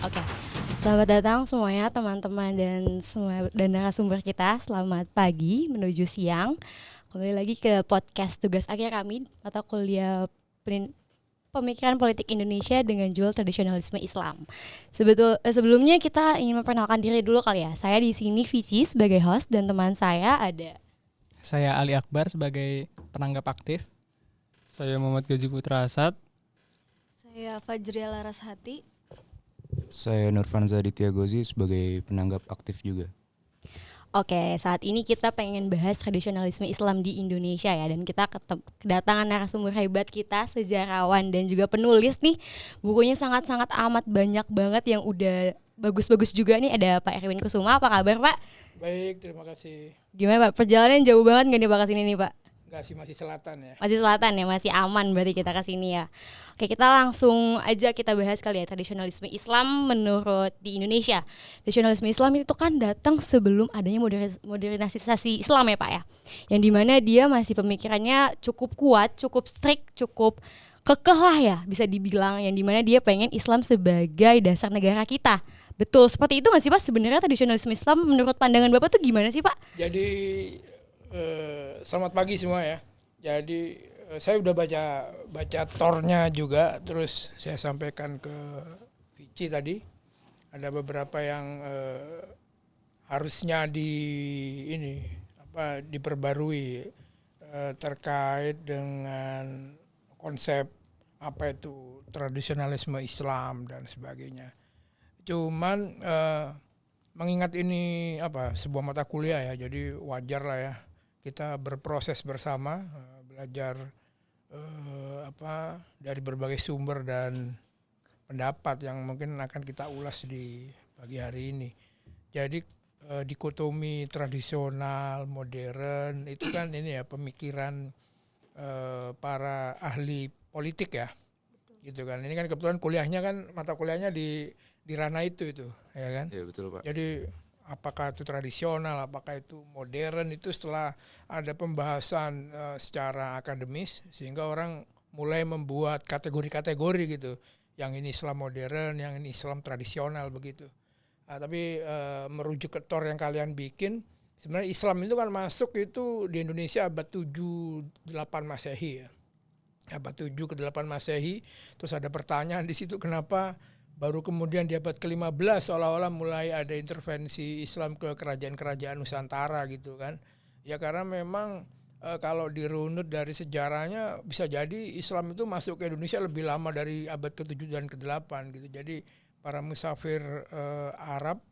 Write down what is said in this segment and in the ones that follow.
Oke, selamat datang semuanya teman-teman dan narasumber kita. Selamat pagi menuju siang. Kembali lagi ke podcast tugas akhir kami mata kuliah Pemikiran Politik Indonesia dengan judul Tradisionalisme Islam. Sebelumnya kita ingin memperkenalkan diri dulu kali ya. Saya di sini Vici sebagai host dan teman saya ada. Saya Ali Akbar sebagai penanggap aktif. Saya Muhammad Gazi Putra Asad. Saya Fajrial Larashati. Saya Nurfanza Aditya Gozi sebagai penanggap aktif juga. Oke, saat ini kita pengen bahas tradisionalisme Islam di Indonesia ya. Dan kita kedatangan narasumber hebat kita, sejarawan dan juga penulis nih. Bukunya sangat-sangat amat banyak banget yang udah bagus-bagus juga nih. Ada Pak Erwin Kusuma, apa kabar Pak? Baik, terima kasih. Gimana Pak, perjalanan jauh banget gak nih Pak kesini nih Pak? Enggak sih, masih selatan ya. Masih selatan ya, masih aman berarti kita kesini ya. Oke, kita langsung aja kita bahas kali ya tradisionalisme Islam menurut di Indonesia. Tradisionalisme Islam itu kan datang sebelum adanya modernisasi Islam ya Pak ya. Yang dimana dia masih pemikirannya cukup kuat, cukup strict, cukup kekeh lah ya bisa dibilang. Yang dimana dia pengen Islam sebagai dasar negara kita. Betul seperti itu nggak sih Pak? Sebenarnya tradisionalisme Islam menurut pandangan Bapak tuh gimana sih Pak? Jadi selamat pagi semua ya. Jadi saya udah baca tornya juga, terus saya sampaikan ke Vici tadi. Ada beberapa yang harusnya diperbarui terkait dengan konsep apa itu tradisionalisme Islam dan sebagainya. Cuman mengingat ini sebuah mata kuliah ya, jadi wajar lah ya kita berproses bersama, belajar dari berbagai sumber dan pendapat yang mungkin akan kita ulas di pagi hari ini. Jadi dikotomi tradisional, modern itu kan ini ya pemikiran para ahli politik ya. Gitu kan. Ini kan kebetulan kuliahnya kan mata kuliahnya di ranah itu ya kan. Iya betul Pak. Jadi apakah itu tradisional, apakah itu modern, itu setelah ada pembahasan secara akademis sehingga orang mulai membuat kategori-kategori gitu. Yang ini Islam modern, yang ini Islam tradisional begitu. Tapi merujuk ke tor yang kalian bikin, sebenarnya Islam itu kan masuk itu di Indonesia abad 7-8 Masehi ya. Abad 7 ke 8 Masehi, terus ada pertanyaan di situ kenapa baru kemudian di abad ke-15 seolah-olah mulai ada intervensi Islam ke kerajaan-kerajaan Nusantara gitu kan. Ya karena memang kalau dirunut dari sejarahnya bisa jadi Islam itu masuk ke Indonesia lebih lama dari abad ke-7 dan ke-8 gitu. Jadi para musafir Arab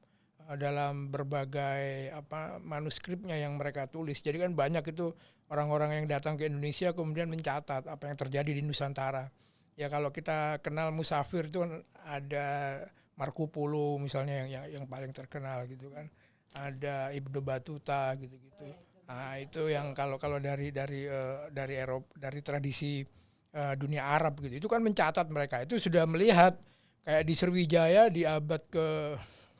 dalam berbagai manuskripnya yang mereka tulis. Jadi kan banyak itu orang-orang yang datang ke Indonesia kemudian mencatat apa yang terjadi di Nusantara. Ya kalau kita kenal musafir itu kan ada Marco Polo misalnya yang paling terkenal gitu kan. Ada Ibnu Battuta gitu-gitu. Nah, itu yang kalau dari Eropa, dari tradisi dunia Arab gitu. Itu kan mencatat mereka. Itu sudah melihat kayak di Sriwijaya di abad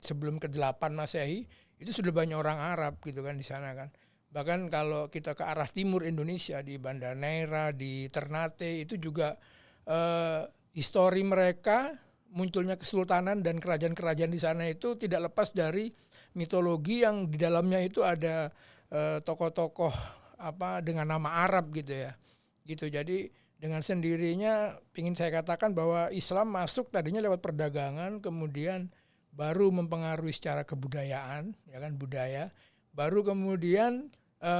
sebelum ke-8 Masehi itu sudah banyak orang Arab gitu kan di sana kan. Bahkan kalau kita ke arah timur Indonesia di Banda Neira, di Ternate itu juga histori mereka munculnya kesultanan dan kerajaan-kerajaan di sana itu tidak lepas dari mitologi yang di dalamnya itu ada tokoh-tokoh dengan nama Arab gitu ya. Gitu. Jadi dengan sendirinya ingin saya katakan bahwa Islam masuk tadinya lewat perdagangan, kemudian baru mempengaruhi secara kebudayaan, ya kan budaya, baru kemudian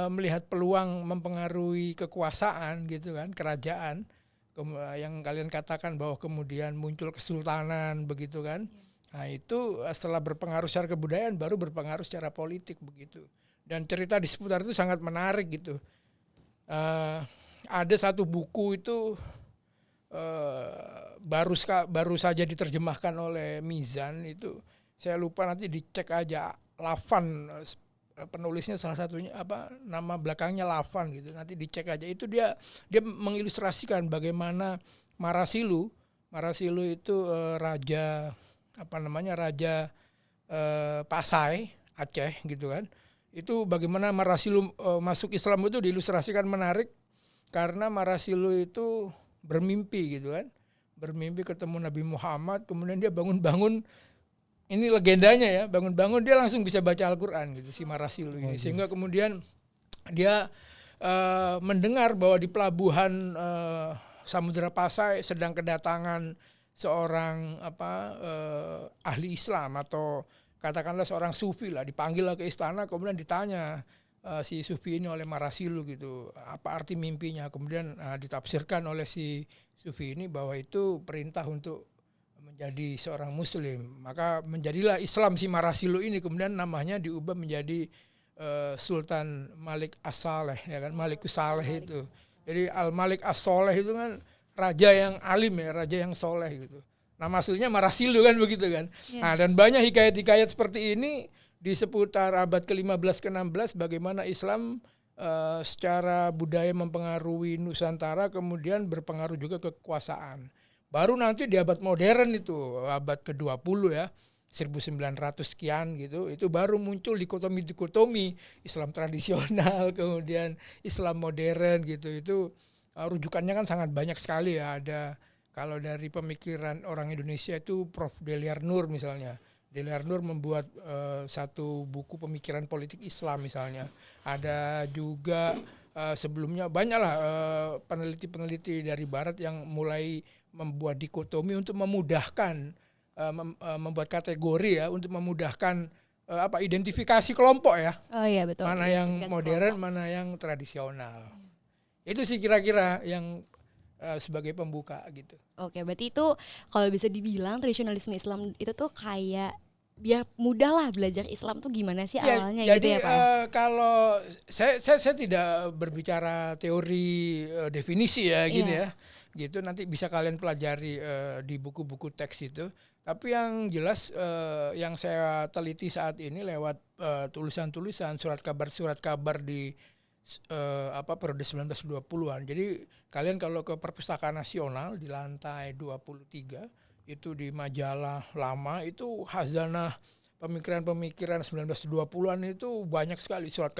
melihat peluang mempengaruhi kekuasaan gitu kan, kerajaan. Yang kalian katakan bahwa kemudian muncul kesultanan begitu kan. Nah itu setelah berpengaruh secara kebudayaan baru berpengaruh secara politik begitu. Dan cerita di seputar itu sangat menarik gitu. Ada satu buku itu baru saja diterjemahkan oleh Mizan itu. Saya lupa nanti dicek aja Lafan penulisnya salah satunya nama belakangnya Lafan gitu, nanti dicek aja. Itu dia mengilustrasikan bagaimana Marasilu itu raja Pasai Aceh gitu kan. Itu bagaimana Marasilu masuk Islam itu diilustrasikan menarik karena Marasilu itu bermimpi gitu kan, bermimpi ketemu Nabi Muhammad, kemudian dia bangun-bangun ini legendanya ya, bangun-bangun dia langsung bisa baca Al-Quran gitu si Marasilu ini, sehingga kemudian dia mendengar bahwa di pelabuhan Samudra Pasai sedang kedatangan seorang ahli Islam atau katakanlah seorang sufi lah, dipanggil lah ke istana, kemudian ditanya si sufi ini oleh Marasilu gitu, apa arti mimpinya, kemudian ditafsirkan oleh si sufi ini bahwa itu perintah untuk menjadi seorang muslim. Maka menjadilah Islam si Marasilu ini, kemudian namanya diubah menjadi Sultan Malik As-Saleh, ya kan, Malikus Saleh itu. Jadi Al-Malik As-Soleh itu kan raja yang alim ya, raja yang soleh gitu. Nama aslinya Marasilu kan begitu kan. Yeah. Nah, dan banyak hikayat-hikayat seperti ini di seputar abad ke-15 ke-16 bagaimana Islam secara budaya mempengaruhi Nusantara, kemudian berpengaruh juga ke kekuasaan. Baru nanti di abad modern itu, abad ke-20 ya, 1900 sekian gitu, itu baru muncul dikotomi Islam tradisional, kemudian Islam modern gitu. Itu rujukannya kan sangat banyak sekali ya. Ada kalau dari pemikiran orang Indonesia itu Prof. Deliar Nur misalnya. Deliar Nur membuat satu buku pemikiran politik Islam misalnya. Ada juga sebelumnya banyaklah peneliti-peneliti dari Barat yang mulai membuat dikotomi untuk memudahkan membuat kategori ya, untuk memudahkan identifikasi kelompok ya. Oh iya betul. Mana yang modern, mana yang tradisional. Itu sih kira-kira yang sebagai pembuka gitu. Oke, berarti itu kalau bisa dibilang tradisionalisme Islam itu tuh kayak biar mudah lah belajar Islam tuh gimana sih awalnya jadi, gitu ya Pak? Kalau saya tidak berbicara teori definisi ya gini ya, gitu nanti bisa kalian pelajari di buku-buku teks itu. Tapi yang jelas yang saya teliti saat ini lewat tulisan-tulisan surat kabar di periode 1920-an. Jadi kalian kalau ke Perpustakaan Nasional di lantai 23 itu di majalah lama itu khazanah pemikiran-pemikiran 1920-an itu banyak sekali surat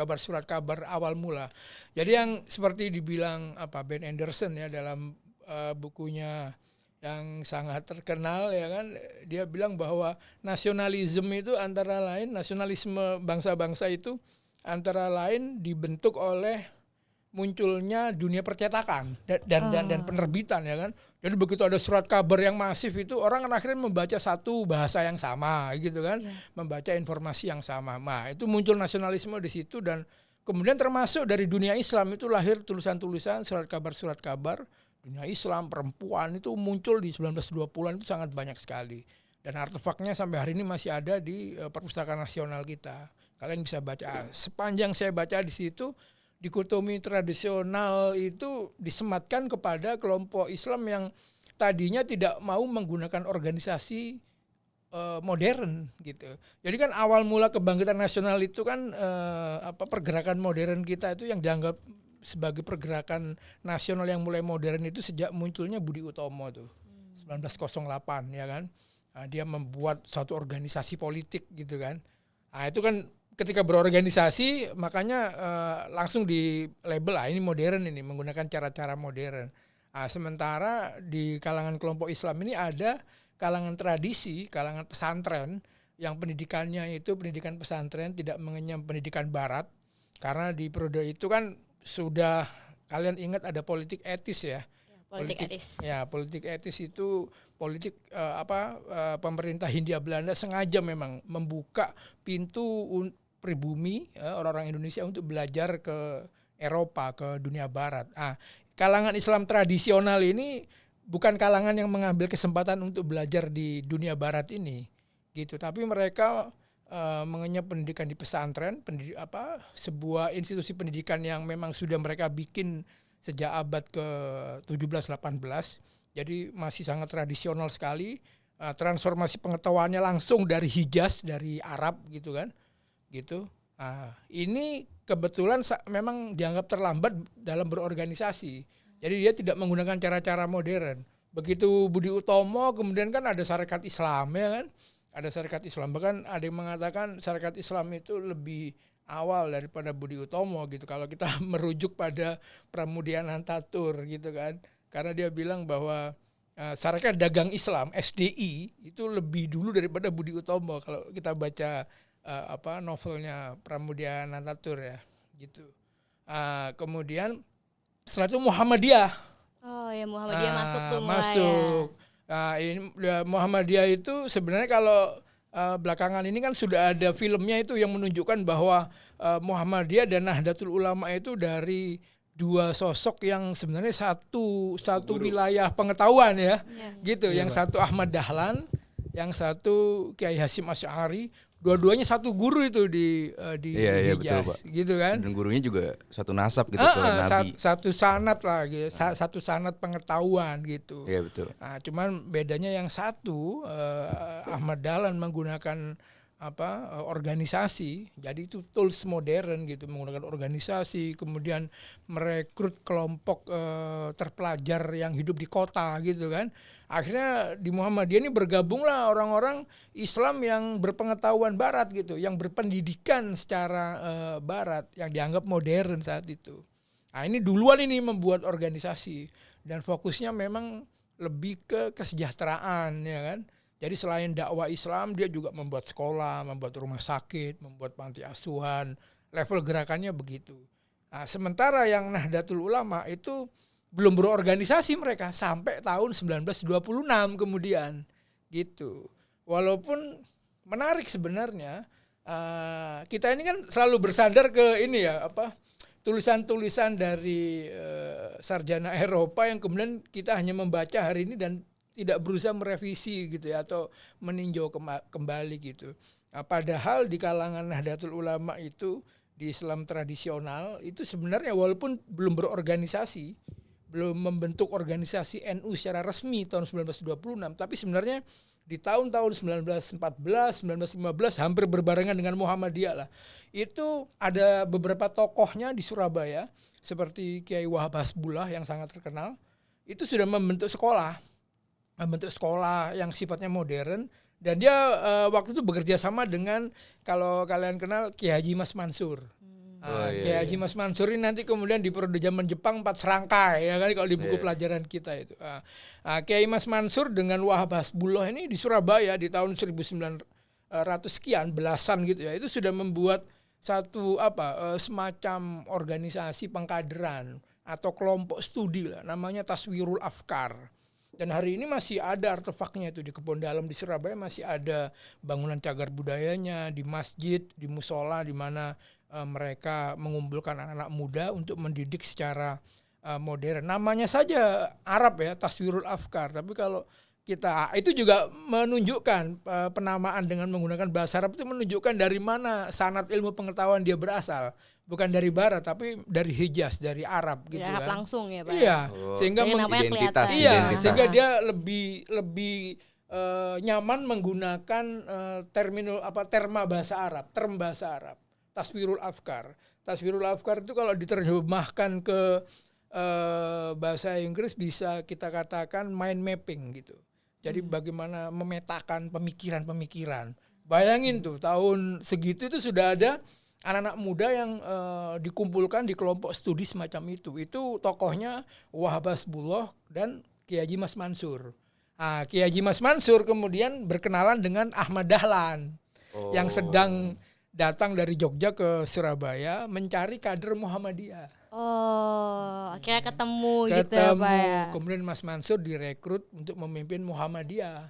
kabar awal mula. Jadi yang seperti dibilang Ben Anderson ya dalam bukunya yang sangat terkenal ya kan, dia bilang bahwa nasionalisme itu antara lain, nasionalisme bangsa-bangsa itu antara lain dibentuk oleh munculnya dunia percetakan dan penerbitan ya kan. Jadi begitu ada surat kabar yang masif itu orang kan akhirnya membaca satu bahasa yang sama gitu kan, membaca informasi yang sama. Nah, itu muncul nasionalisme di situ, dan kemudian termasuk dari dunia Islam itu lahir tulisan-tulisan surat kabar dunia Islam, perempuan itu muncul di 1920-an itu sangat banyak sekali. Dan artefaknya sampai hari ini masih ada di Perpustakaan Nasional kita. Kalian bisa baca. Sepanjang saya baca di situ, dikotomi tradisional itu disematkan kepada kelompok Islam yang tadinya tidak mau menggunakan organisasi modern gitu. Jadi kan awal mula kebangkitan nasional itu kan pergerakan modern kita itu yang dianggap sebagai pergerakan nasional yang mulai modern itu sejak munculnya Budi Utomo tuh 1908 ya kan. Nah, dia membuat suatu organisasi politik gitu kan. Nah, itu kan ketika berorganisasi makanya langsung di label ini modern, ini menggunakan cara-cara modern. Nah, sementara di kalangan kelompok Islam ini ada kalangan tradisi, kalangan pesantren yang pendidikannya itu pendidikan pesantren, tidak mengenyam pendidikan barat. Karena di periode itu kan sudah kalian ingat ada politik etis ya. Politik etis itu politik pemerintah Hindia Belanda sengaja memang membuka pintu pribumi orang-orang Indonesia untuk belajar ke Eropa, ke dunia barat. Kalangan Islam tradisional ini bukan kalangan yang mengambil kesempatan untuk belajar di dunia barat ini gitu, tapi mereka mengenyam pendidikan di pesantren, sebuah institusi pendidikan yang memang sudah mereka bikin sejak abad ke-17-18. Jadi masih sangat tradisional sekali. Transformasi pengetahuannya langsung dari Hijaz, dari Arab gitu kan. Gitu. Ini kebetulan memang dianggap terlambat dalam berorganisasi. Jadi dia tidak menggunakan cara-cara modern. Begitu Budi Utomo kemudian kan ada Sarekat Islam ya kan. Ada Sarekat Islam, bahkan ada yang mengatakan Sarekat Islam itu lebih awal daripada Budi Utomo gitu. Kalau kita merujuk pada Pramudia Nantatur gitu kan. Karena dia bilang bahwa Sarekat Dagang Islam (SDI) itu lebih dulu daripada Budi Utomo kalau kita baca novelnya Pramudia Anantatur ya gitu. Kemudian setelah itu Muhammadiyah. Oh ya, Muhammadiyah masuk tuh mulai Masuk. Ini Muhammadiyah itu sebenarnya kalau belakangan ini kan sudah ada filmnya itu yang menunjukkan bahwa Muhammadiyah dan Nahdlatul Ulama itu dari dua sosok yang sebenarnya satu wilayah pengetahuan ya, gitu. Iya, Yang Pak. satu Ahmad Dahlan, yang satu Kiai Hasyim Asy'ari. Dua-duanya satu guru itu di Iya, betul, Hijaz, Pak. gitu kan? Dan gurunya juga satu nasab gitu ke Nabi. Satu sanad lah, gitu. Satu sanad pengetahuan gitu. Iya betul. Nah, cuman bedanya yang satu Ahmad Dahlan menggunakan organisasi, jadi itu tools modern gitu, menggunakan organisasi, kemudian merekrut kelompok terpelajar yang hidup di kota gitu kan. Akhirnya di Muhammadiyah ini bergabunglah orang-orang Islam yang berpengetahuan barat gitu, yang berpendidikan secara barat, yang dianggap modern saat itu. Nah, ini duluan ini membuat organisasi dan fokusnya memang lebih ke kesejahteraan ya kan. Jadi selain dakwah Islam, dia juga membuat sekolah, membuat rumah sakit, membuat panti asuhan, level gerakannya begitu. Nah, sementara yang Nahdlatul Ulama itu belum berorganisasi mereka sampai tahun 1926 kemudian gitu. Walaupun menarik sebenarnya, kita ini kan selalu bersandar ke ini ya, tulisan-tulisan dari sarjana Eropa yang kemudian kita hanya membaca hari ini dan tidak berusaha merevisi gitu ya, atau meninjau kembali gitu. Nah, padahal di kalangan Nahdlatul Ulama itu di Islam tradisional itu sebenarnya walaupun belum berorganisasi, belum membentuk organisasi NU secara resmi tahun 1926, tapi sebenarnya di tahun-tahun 1914, 1915 hampir berbarengan dengan Muhammadiyah lah. Itu ada beberapa tokohnya di Surabaya seperti Kiai Wahab Hasbullah yang sangat terkenal, itu sudah membentuk sekolah yang sifatnya modern, dan dia waktu itu bekerja sama dengan, kalau kalian kenal, Kiai Haji Mas Mansur. Kiai Haji Mas Mansur ini nanti kemudian di periode zaman Jepang 4 serangkai ya kan, kalau di buku pelajaran kita itu. Kiai Mas Mansur dengan Wahab Hasbullah ini di Surabaya di tahun 1900 sekian belasan gitu ya, itu sudah membuat satu semacam organisasi pengkaderan atau kelompok studi lah, namanya Taswirul Afkar. Dan hari ini masih ada artefaknya itu di Kebon Dalam di Surabaya, masih ada bangunan cagar budayanya di masjid, di musola, di mana mereka mengumpulkan anak-anak muda untuk mendidik secara modern. Namanya saja Arab ya, Taswirul Afkar. Tapi kalau kita, itu juga menunjukkan penamaan dengan menggunakan bahasa Arab itu menunjukkan dari mana sanad ilmu pengetahuan dia berasal. Bukan dari barat tapi dari Hijaz, dari Arab gitu Arab kan. langsung ya Pak. Iya, sehingga Jadi namanya identitas, kelihatan. iya, identitas. sehingga dia lebih nyaman menggunakan terma bahasa Arab, term bahasa Arab. Taswirul Afkar. Taswirul Afkar itu kalau diterjemahkan ke bahasa Inggris bisa kita katakan mind mapping gitu. Jadi bagaimana memetakan pemikiran-pemikiran. Bayangin tuh tahun segitu itu sudah ada anak-anak muda yang dikumpulkan di kelompok studi semacam itu. Itu tokohnya Wahab Hasbullah dan Kiai Haji Mas Mansur. Kiai Haji Mas Mansur kemudian berkenalan dengan Ahmad Dahlan yang sedang datang dari Jogja ke Surabaya mencari kader Muhammadiyah. Akhirnya ketemu gitu ya Pak ya. Kemudian Mas Mansur direkrut untuk memimpin Muhammadiyah.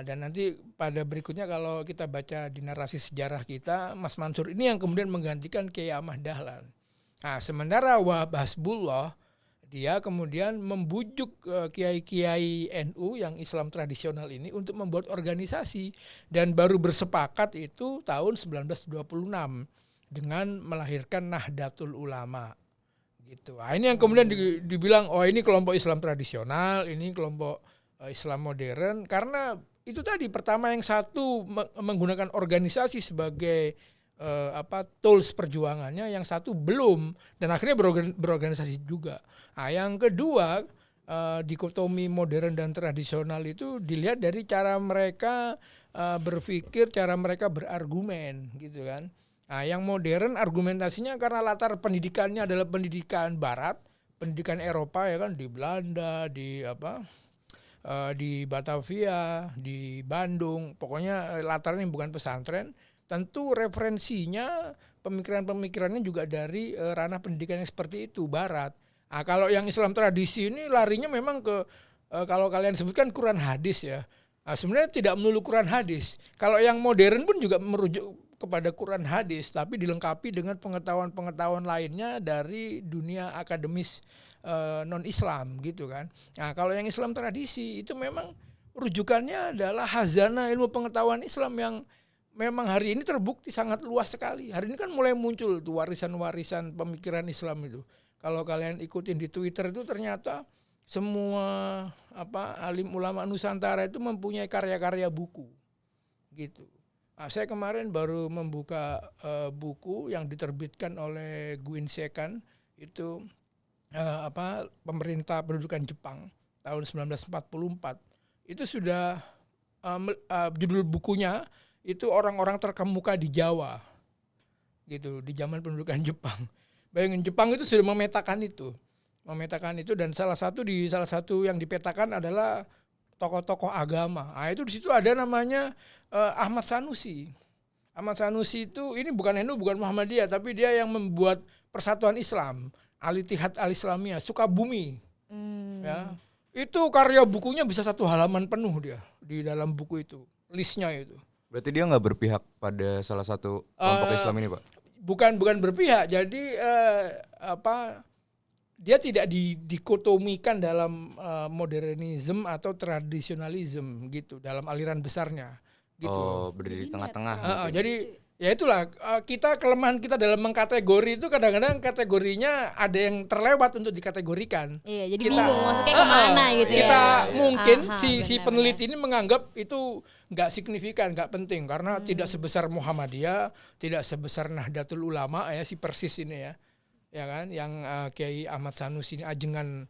Dan nanti pada berikutnya kalau kita baca di narasi sejarah kita, Mas Mansur ini yang kemudian menggantikan Kiai Ahmad Dahlan. Sementara Wahab Hasbullah, dia kemudian membujuk kiai-kiai NU yang Islam tradisional ini untuk membuat organisasi, dan baru bersepakat itu tahun 1926 dengan melahirkan Nahdlatul Ulama. Gitu. Ini yang kemudian dibilang ini kelompok Islam tradisional, ini kelompok Islam modern, karena itu tadi pertama yang satu menggunakan organisasi sebagai tools perjuangannya, yang satu belum, dan akhirnya berorganisasi juga. Yang kedua, dikotomi modern dan tradisional itu dilihat dari cara mereka berpikir, cara mereka berargumen gitu kan. Yang modern argumentasinya karena latar pendidikannya adalah pendidikan barat, pendidikan Eropa ya kan, di Belanda, di di Batavia, di Bandung, pokoknya latarnya bukan pesantren, tentu referensinya pemikiran-pemikirannya juga dari ranah pendidikan yang seperti itu, Barat. Nah, kalau yang Islam tradisi ini larinya memang ke kalau kalian sebutkan Quran hadis ya. Nah, sebenarnya tidak melulu Quran hadis. Kalau yang modern pun juga merujuk kepada Quran hadis, tapi dilengkapi dengan pengetahuan-pengetahuan lainnya dari dunia akademis non-Islam gitu kan. Nah, kalau yang Islam tradisi itu memang rujukannya adalah khazanah ilmu pengetahuan Islam yang memang hari ini terbukti sangat luas sekali. Hari ini kan mulai muncul tuh warisan-warisan pemikiran Islam itu. Kalau kalian ikutin di Twitter itu ternyata semua alim ulama Nusantara itu mempunyai karya-karya buku gitu. Nah, saya kemarin baru membuka buku yang diterbitkan oleh Gwyn Sekan itu pemerintah pendudukan Jepang tahun 1944. Itu sudah judul bukunya itu orang-orang terkemuka di Jawa gitu di zaman pendudukan Jepang. Bayangin Jepang itu sudah memetakan itu dan salah satu yang dipetakan adalah tokoh-tokoh agama. Nah, itu di situ ada namanya Ahmad Sanusi. Ahmad Sanusi itu ini bukan NU, bukan Muhammadiyah, tapi dia yang membuat Persatuan Islam, Al-Ittihad Al-Islamiyah, Sukabumi. Ya. Itu karya bukunya bisa 1 halaman penuh dia di dalam buku itu, listnya itu. Berarti dia nggak berpihak pada salah satu kelompok Islam ini, Pak? Bukan berpihak. Jadi dia tidak dikotomikan dalam modernisme atau tradisionalisme gitu dalam aliran besarnya gitu. Oh, berdiri di tengah-tengah. Jadi ya itulah kita kelemahan kita dalam mengkategori itu kadang-kadang kategorinya ada yang terlewat untuk dikategorikan. Iya, jadi bingung maksudnya kemana gitu ya. Kita mungkin si peneliti ini menganggap itu nggak signifikan, nggak penting karena tidak sebesar Muhammadiyah, tidak sebesar Nahdlatul Ulama ya si Persis ini ya kan, yang Kiai Ahmad Sanusi ini ajengan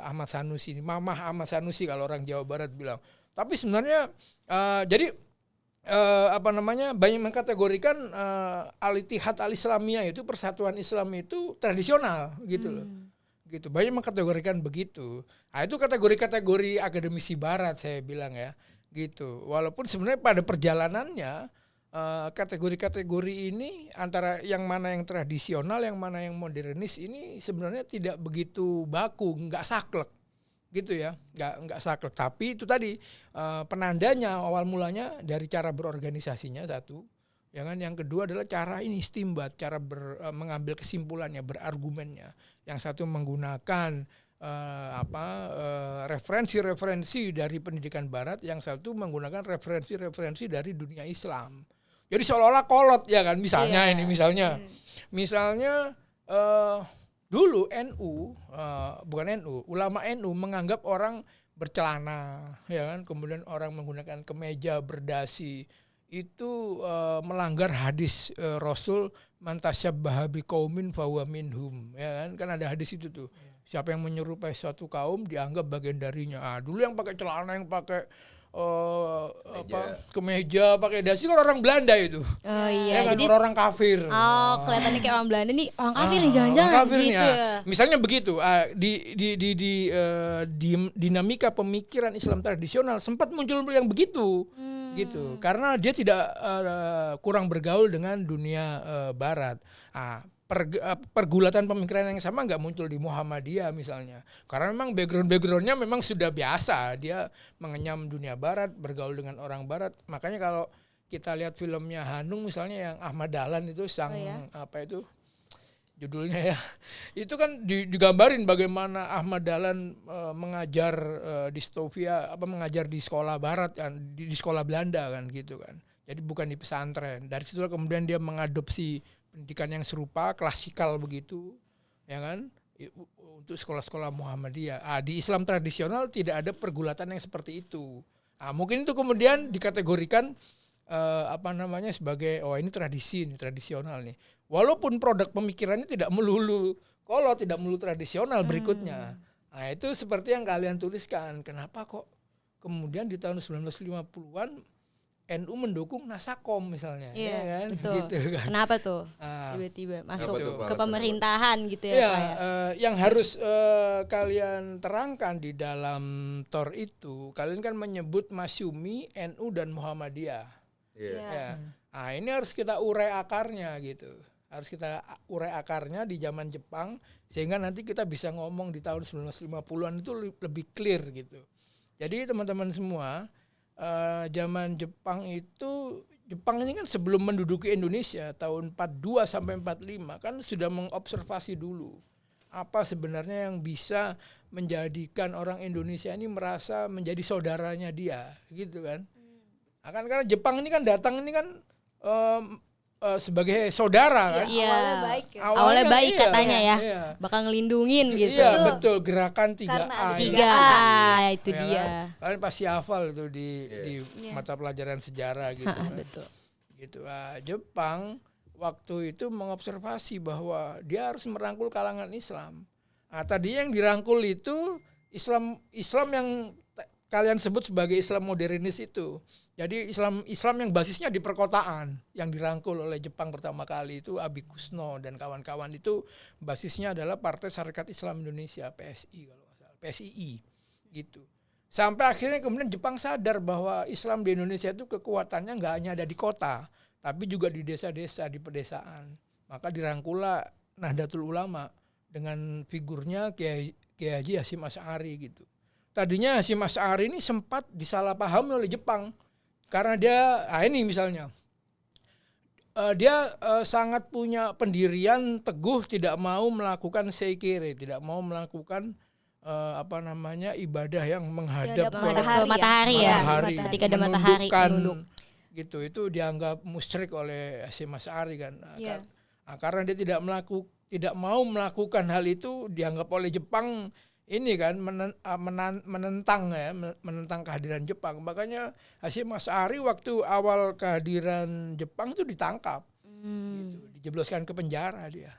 Ahmad Sanusi ini, Mamah Ahmad Sanusi kalau orang Jawa Barat bilang. Tapi sebenarnya jadi banyak mengkategorikan Al-Ittihad Al-Islamiyah itu persatuan Islam itu tradisional gitu loh. Gitu. Banyak mengkategorikan begitu. Nah, itu kategori-kategori akademisi barat saya bilang ya. Gitu. Walaupun sebenarnya pada perjalanannya kategori-kategori ini antara yang mana yang tradisional, yang mana yang modernis ini sebenarnya tidak begitu baku, enggak saklek. Gitu ya, nggak saklek. Tapi itu tadi penandanya awal mulanya dari cara berorganisasinya satu, ya kan. Yang kedua adalah cara ini istimbat, cara mengambil kesimpulannya, berargumennya. Yang satu menggunakan referensi-referensi dari pendidikan Barat, yang satu menggunakan referensi-referensi dari dunia Islam. Jadi seolah-olah kolot ya kan, misalnya misalnya dulu ulama NU menganggap orang bercelana, ya kan, kemudian orang menggunakan kemeja berdasi itu melanggar hadis Rasul man tasyabbaha biqaumin fahuwa minhum, ya kan ada hadis itu tuh. Siapa yang menyerupai suatu kaum dianggap bagian darinya. Dulu yang pakai celana, yang pakai kemeja, pakai dasi kan orang Belanda itu. Oh iya, ya kan, jadi orang kafir. Oh, kelihatannya kayak orang Belanda nih, orang kafir nih jangan-jangan gitu ya. Misalnya begitu, di dinamika pemikiran Islam tradisional sempat muncul yang begitu. Gitu. Karena dia tidak kurang bergaul dengan dunia Barat. Pergulatan pemikiran yang sama nggak muncul di Muhammadiyah misalnya, karena memang backgroundnya memang sudah biasa, dia mengenyam dunia Barat, bergaul dengan orang Barat. Makanya kalau kita lihat filmnya Hanung misalnya yang Ahmad Dahlan itu judulnya ya, itu kan digambarin bagaimana Ahmad Dahlan mengajar distopia, mengajar di sekolah Barat kan, di sekolah Belanda kan gitu kan. Jadi bukan di pesantren. Dari situ kemudian dia mengadopsi pendidikan yang serupa, klasikal begitu, ya kan, untuk sekolah-sekolah Muhammadiyah. Di Islam tradisional tidak ada pergulatan yang seperti itu. Mungkin itu kemudian dikategorikan sebagai ini tradisi, ini tradisional nih. Walaupun produk pemikirannya tidak melulu tidak melulu tradisional berikutnya. Itu seperti yang kalian tuliskan. Kenapa kok kemudian di tahun 1950-an NU mendukung Nasakom misalnya, Iya, ya kan? betul. Gitu kan. Kenapa tuh Ah, tiba-tiba masuk tuh ke pemerintahan gitu ya, Iya, Pak ya? yang harus kalian terangkan di dalam TOR itu, kalian kan menyebut Masyumi, NU dan Muhammadiyah. Iya. Ya. Nah, ini harus kita urai akarnya gitu. Harus kita urai akarnya di zaman Jepang sehingga nanti kita bisa ngomong di tahun 1950-an itu lebih clear gitu. Jadi teman-teman semua, zaman Jepang ini kan sebelum menduduki Indonesia tahun 42 sampai 45 kan sudah mengobservasi dulu apa sebenarnya yang bisa menjadikan orang Indonesia ini merasa menjadi saudaranya dia gitu kan. Akan karena Jepang ini kan datang ini kan sebagai saudara kan. Iya. Awalnya baik ya. Awalnya baik iya, katanya ya. iya. Bakal ngelindungin gitu. Iya betul, gerakan 3A. Karena ada Tiga ya. A itu Ya dia. kan? Kalian pasti hafal itu di Iya. mata pelajaran sejarah gitu. Ha, kan. betul. Gitu. Jepang waktu itu mengobservasi bahwa dia harus merangkul kalangan Islam. Tadi yang dirangkul itu Islam yang kalian sebut sebagai Islam modernis itu. Jadi Islam yang basisnya di perkotaan yang dirangkul oleh Jepang pertama kali itu Abi Kusno dan kawan-kawan itu basisnya adalah Partai Sarekat Islam Indonesia PSI kalau nggak salah, PSII gitu. Sampai akhirnya kemudian Jepang sadar bahwa Islam di Indonesia itu kekuatannya nggak hanya ada di kota, tapi juga di desa-desa, di pedesaan. Maka dirangkullah Nahdlatul Ulama dengan figurnya Kiai Haji Hasyim Asy'ari gitu. Tadinya Hasyim Asy'ari ini sempat disalahpahami oleh Jepang karena dia, ini misalnya, dia sangat punya pendirian teguh tidak mau melakukan seikiri, tidak mau melakukan ibadah yang menghadap Menghadap Menghadap matahari ya. matahari, Ketika ada matahari menundukkan menunduk. gitu, itu dianggap musyrik oleh Hasyim Asy'ari kan. Iya. Karena dia tidak mau melakukan hal itu, dianggap oleh Jepang ini kan menentang kehadiran Jepang. Makanya Hasyim Asy'ari waktu awal kehadiran Jepang itu ditangkap, gitu, dijebloskan ke penjara dia.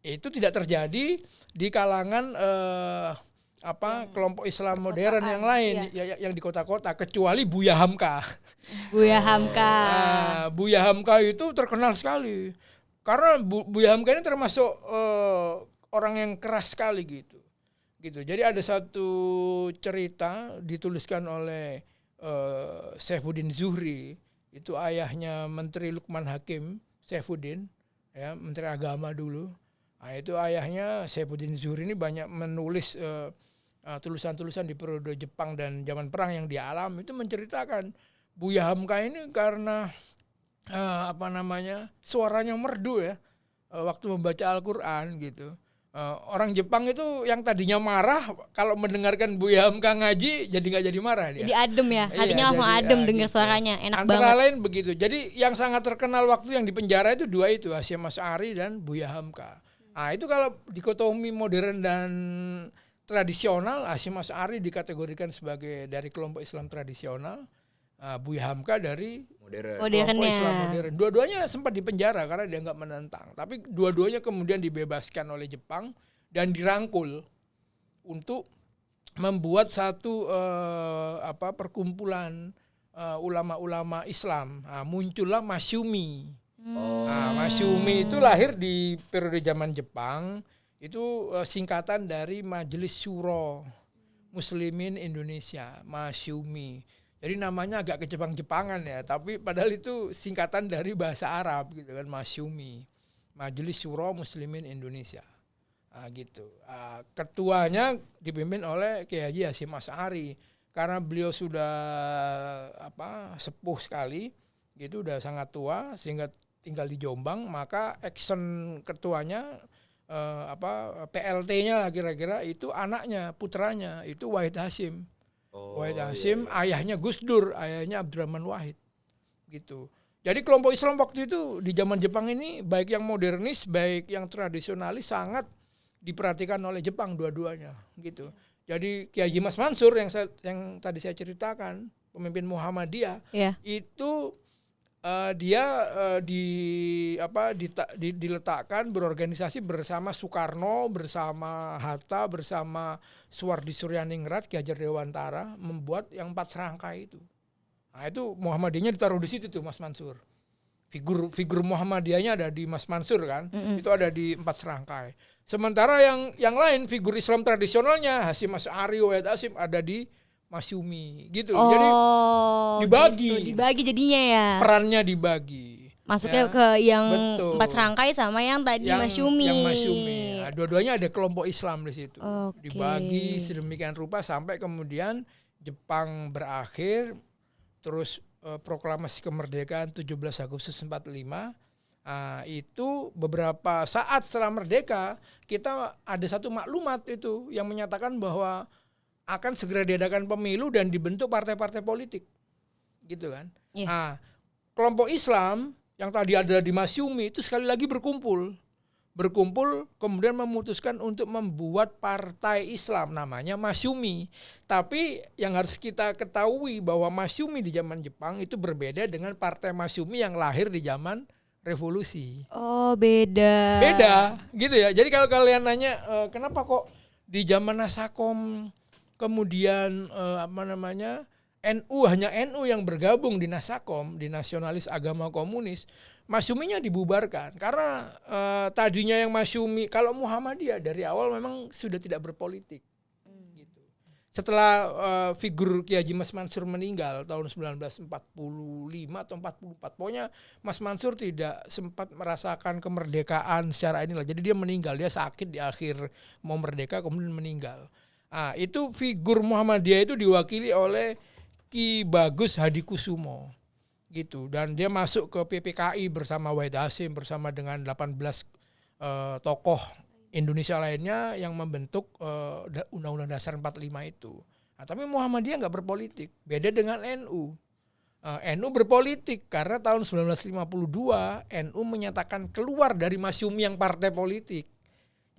Itu tidak terjadi di kalangan kelompok Islam modern yang lain, yang di kota-kota, kecuali Buya Hamka. Buya Hamka. Buya Hamka itu terkenal sekali karena Buya Hamka ini termasuk orang yang keras sekali gitu. Jadi ada satu cerita dituliskan oleh Saifuddin Zuhri, itu ayahnya Menteri Lukman Hakim, Saifuddin, ya, Menteri Agama dulu. Itu ayahnya Saifuddin Zuhri ini banyak menulis tulisan-tulisan di periode Jepang dan zaman perang yang dialami, itu menceritakan Buya Hamka ini karena suaranya merdu ya waktu membaca Al-Quran gitu. Orang Jepang itu yang tadinya marah kalau mendengarkan Buya Hamka ngaji jadi nggak jadi marah dia. Jadi adem ya, hatinya Iya, langsung jadi, adem dengar gitu. suaranya, enak Antara banget. lain begitu. Jadi yang sangat terkenal waktu yang di penjara itu dua itu, Hasyim Asy'ari dan Buya Hamka. Itu kalau dikotomi modern dan tradisional, Hasyim Asy'ari dikategorikan sebagai dari kelompok Islam tradisional, Buya Hamka dari kelompok Islam Modernnya. modern. Dua-duanya sempat dipenjara karena dianggap menentang. Tapi dua-duanya kemudian dibebaskan oleh Jepang dan dirangkul untuk membuat satu perkumpulan ulama-ulama Islam. Muncullah Masyumi. Masyumi itu lahir di periode zaman Jepang. Itu singkatan dari Majelis Syuro Muslimin Indonesia, Masyumi. Jadi namanya agak ke-Jepang-Jepangan ya, tapi padahal itu singkatan dari bahasa Arab gitu kan, Masyumi, Majelis Syuro Muslimin Indonesia. Gitu. Ketuanya dipimpin oleh Kiai Haji Hasyim Asy'ari karena beliau sudah sepuh sekali, gitu, udah sangat tua sehingga tinggal di Jombang, maka action ketuanya PLT-nya kira-kira itu anaknya, putranya itu Wahid Hasyim. Wahid Hasyim, ayahnya Gus Dur, ayahnya Abdurrahman Wahid, gitu. Jadi kelompok Islam waktu itu di zaman Jepang ini baik yang modernis, baik yang tradisionalis sangat diperhatikan oleh Jepang dua-duanya, gitu. Jadi Kiai Haji Mas Mansur yang tadi saya ceritakan, pemimpin Muhammadiyah, itu dia diletakkan berorganisasi bersama Soekarno, bersama Hatta, bersama Suwardi Suryaningrat, Ki Hajar Dewantara membuat yang 4 serangkai itu. Nah, itu Muhammadiyahnya ditaruh di situ tuh Mas Mansur. Figur Muhammadiyahnya ada di Mas Mansur kan, itu ada di 4 serangkai. Sementara yang lain figur Islam tradisionalnya Hasyim Asy'ari, Wahid Hasyim ada di Masyumi gitu. Jadi dibagi. Gitu, dibagi jadinya ya. Perannya dibagi. Masuknya Ya, ke yang betul. 4 serangkai sama yang tadi Masyumi. Yang Masyumi. Nah, dua-duanya ada kelompok Islam di situ. Oke. Dibagi sedemikian rupa sampai kemudian Jepang berakhir, terus proklamasi kemerdekaan 17 Agustus 45. Itu beberapa saat setelah merdeka kita ada satu maklumat itu yang menyatakan bahwa akan segera diadakan pemilu dan dibentuk partai-partai politik, gitu kan? Iya. Nah, kelompok Islam yang tadi ada di Masyumi itu sekali lagi berkumpul kemudian memutuskan untuk membuat partai Islam namanya Masyumi. Tapi yang harus kita ketahui bahwa Masyumi di zaman Jepang itu berbeda dengan partai Masyumi yang lahir di zaman revolusi. Oh, beda. Beda gitu ya. Jadi kalau kalian nanya kenapa kok di zaman Nasakom kemudian NU hanya NU yang bergabung di Nasakom, di Nasionalis Agama Komunis, Masyuminya dibubarkan karena tadinya yang Masyumi, kalau Muhammadiyah dari awal memang sudah tidak berpolitik. Gitu. Setelah figur Kiai Haji Mas Mansur meninggal tahun 1945 atau 44, pokoknya Mas Mansur tidak sempat merasakan kemerdekaan secara inilah. Jadi dia meninggal, dia sakit di akhir mau merdeka kemudian meninggal. Itu figur Muhammadiyah itu diwakili oleh Ki Bagus Hadikusumo. Gitu, dan dia masuk ke PPKI bersama Wahid Hasyim bersama dengan 18 tokoh Indonesia lainnya yang membentuk Undang-Undang Dasar 45 itu. Tapi Muhammadiyah nggak berpolitik, beda dengan NU. NU berpolitik karena tahun 1952 NU menyatakan keluar dari Masyumi yang partai politik.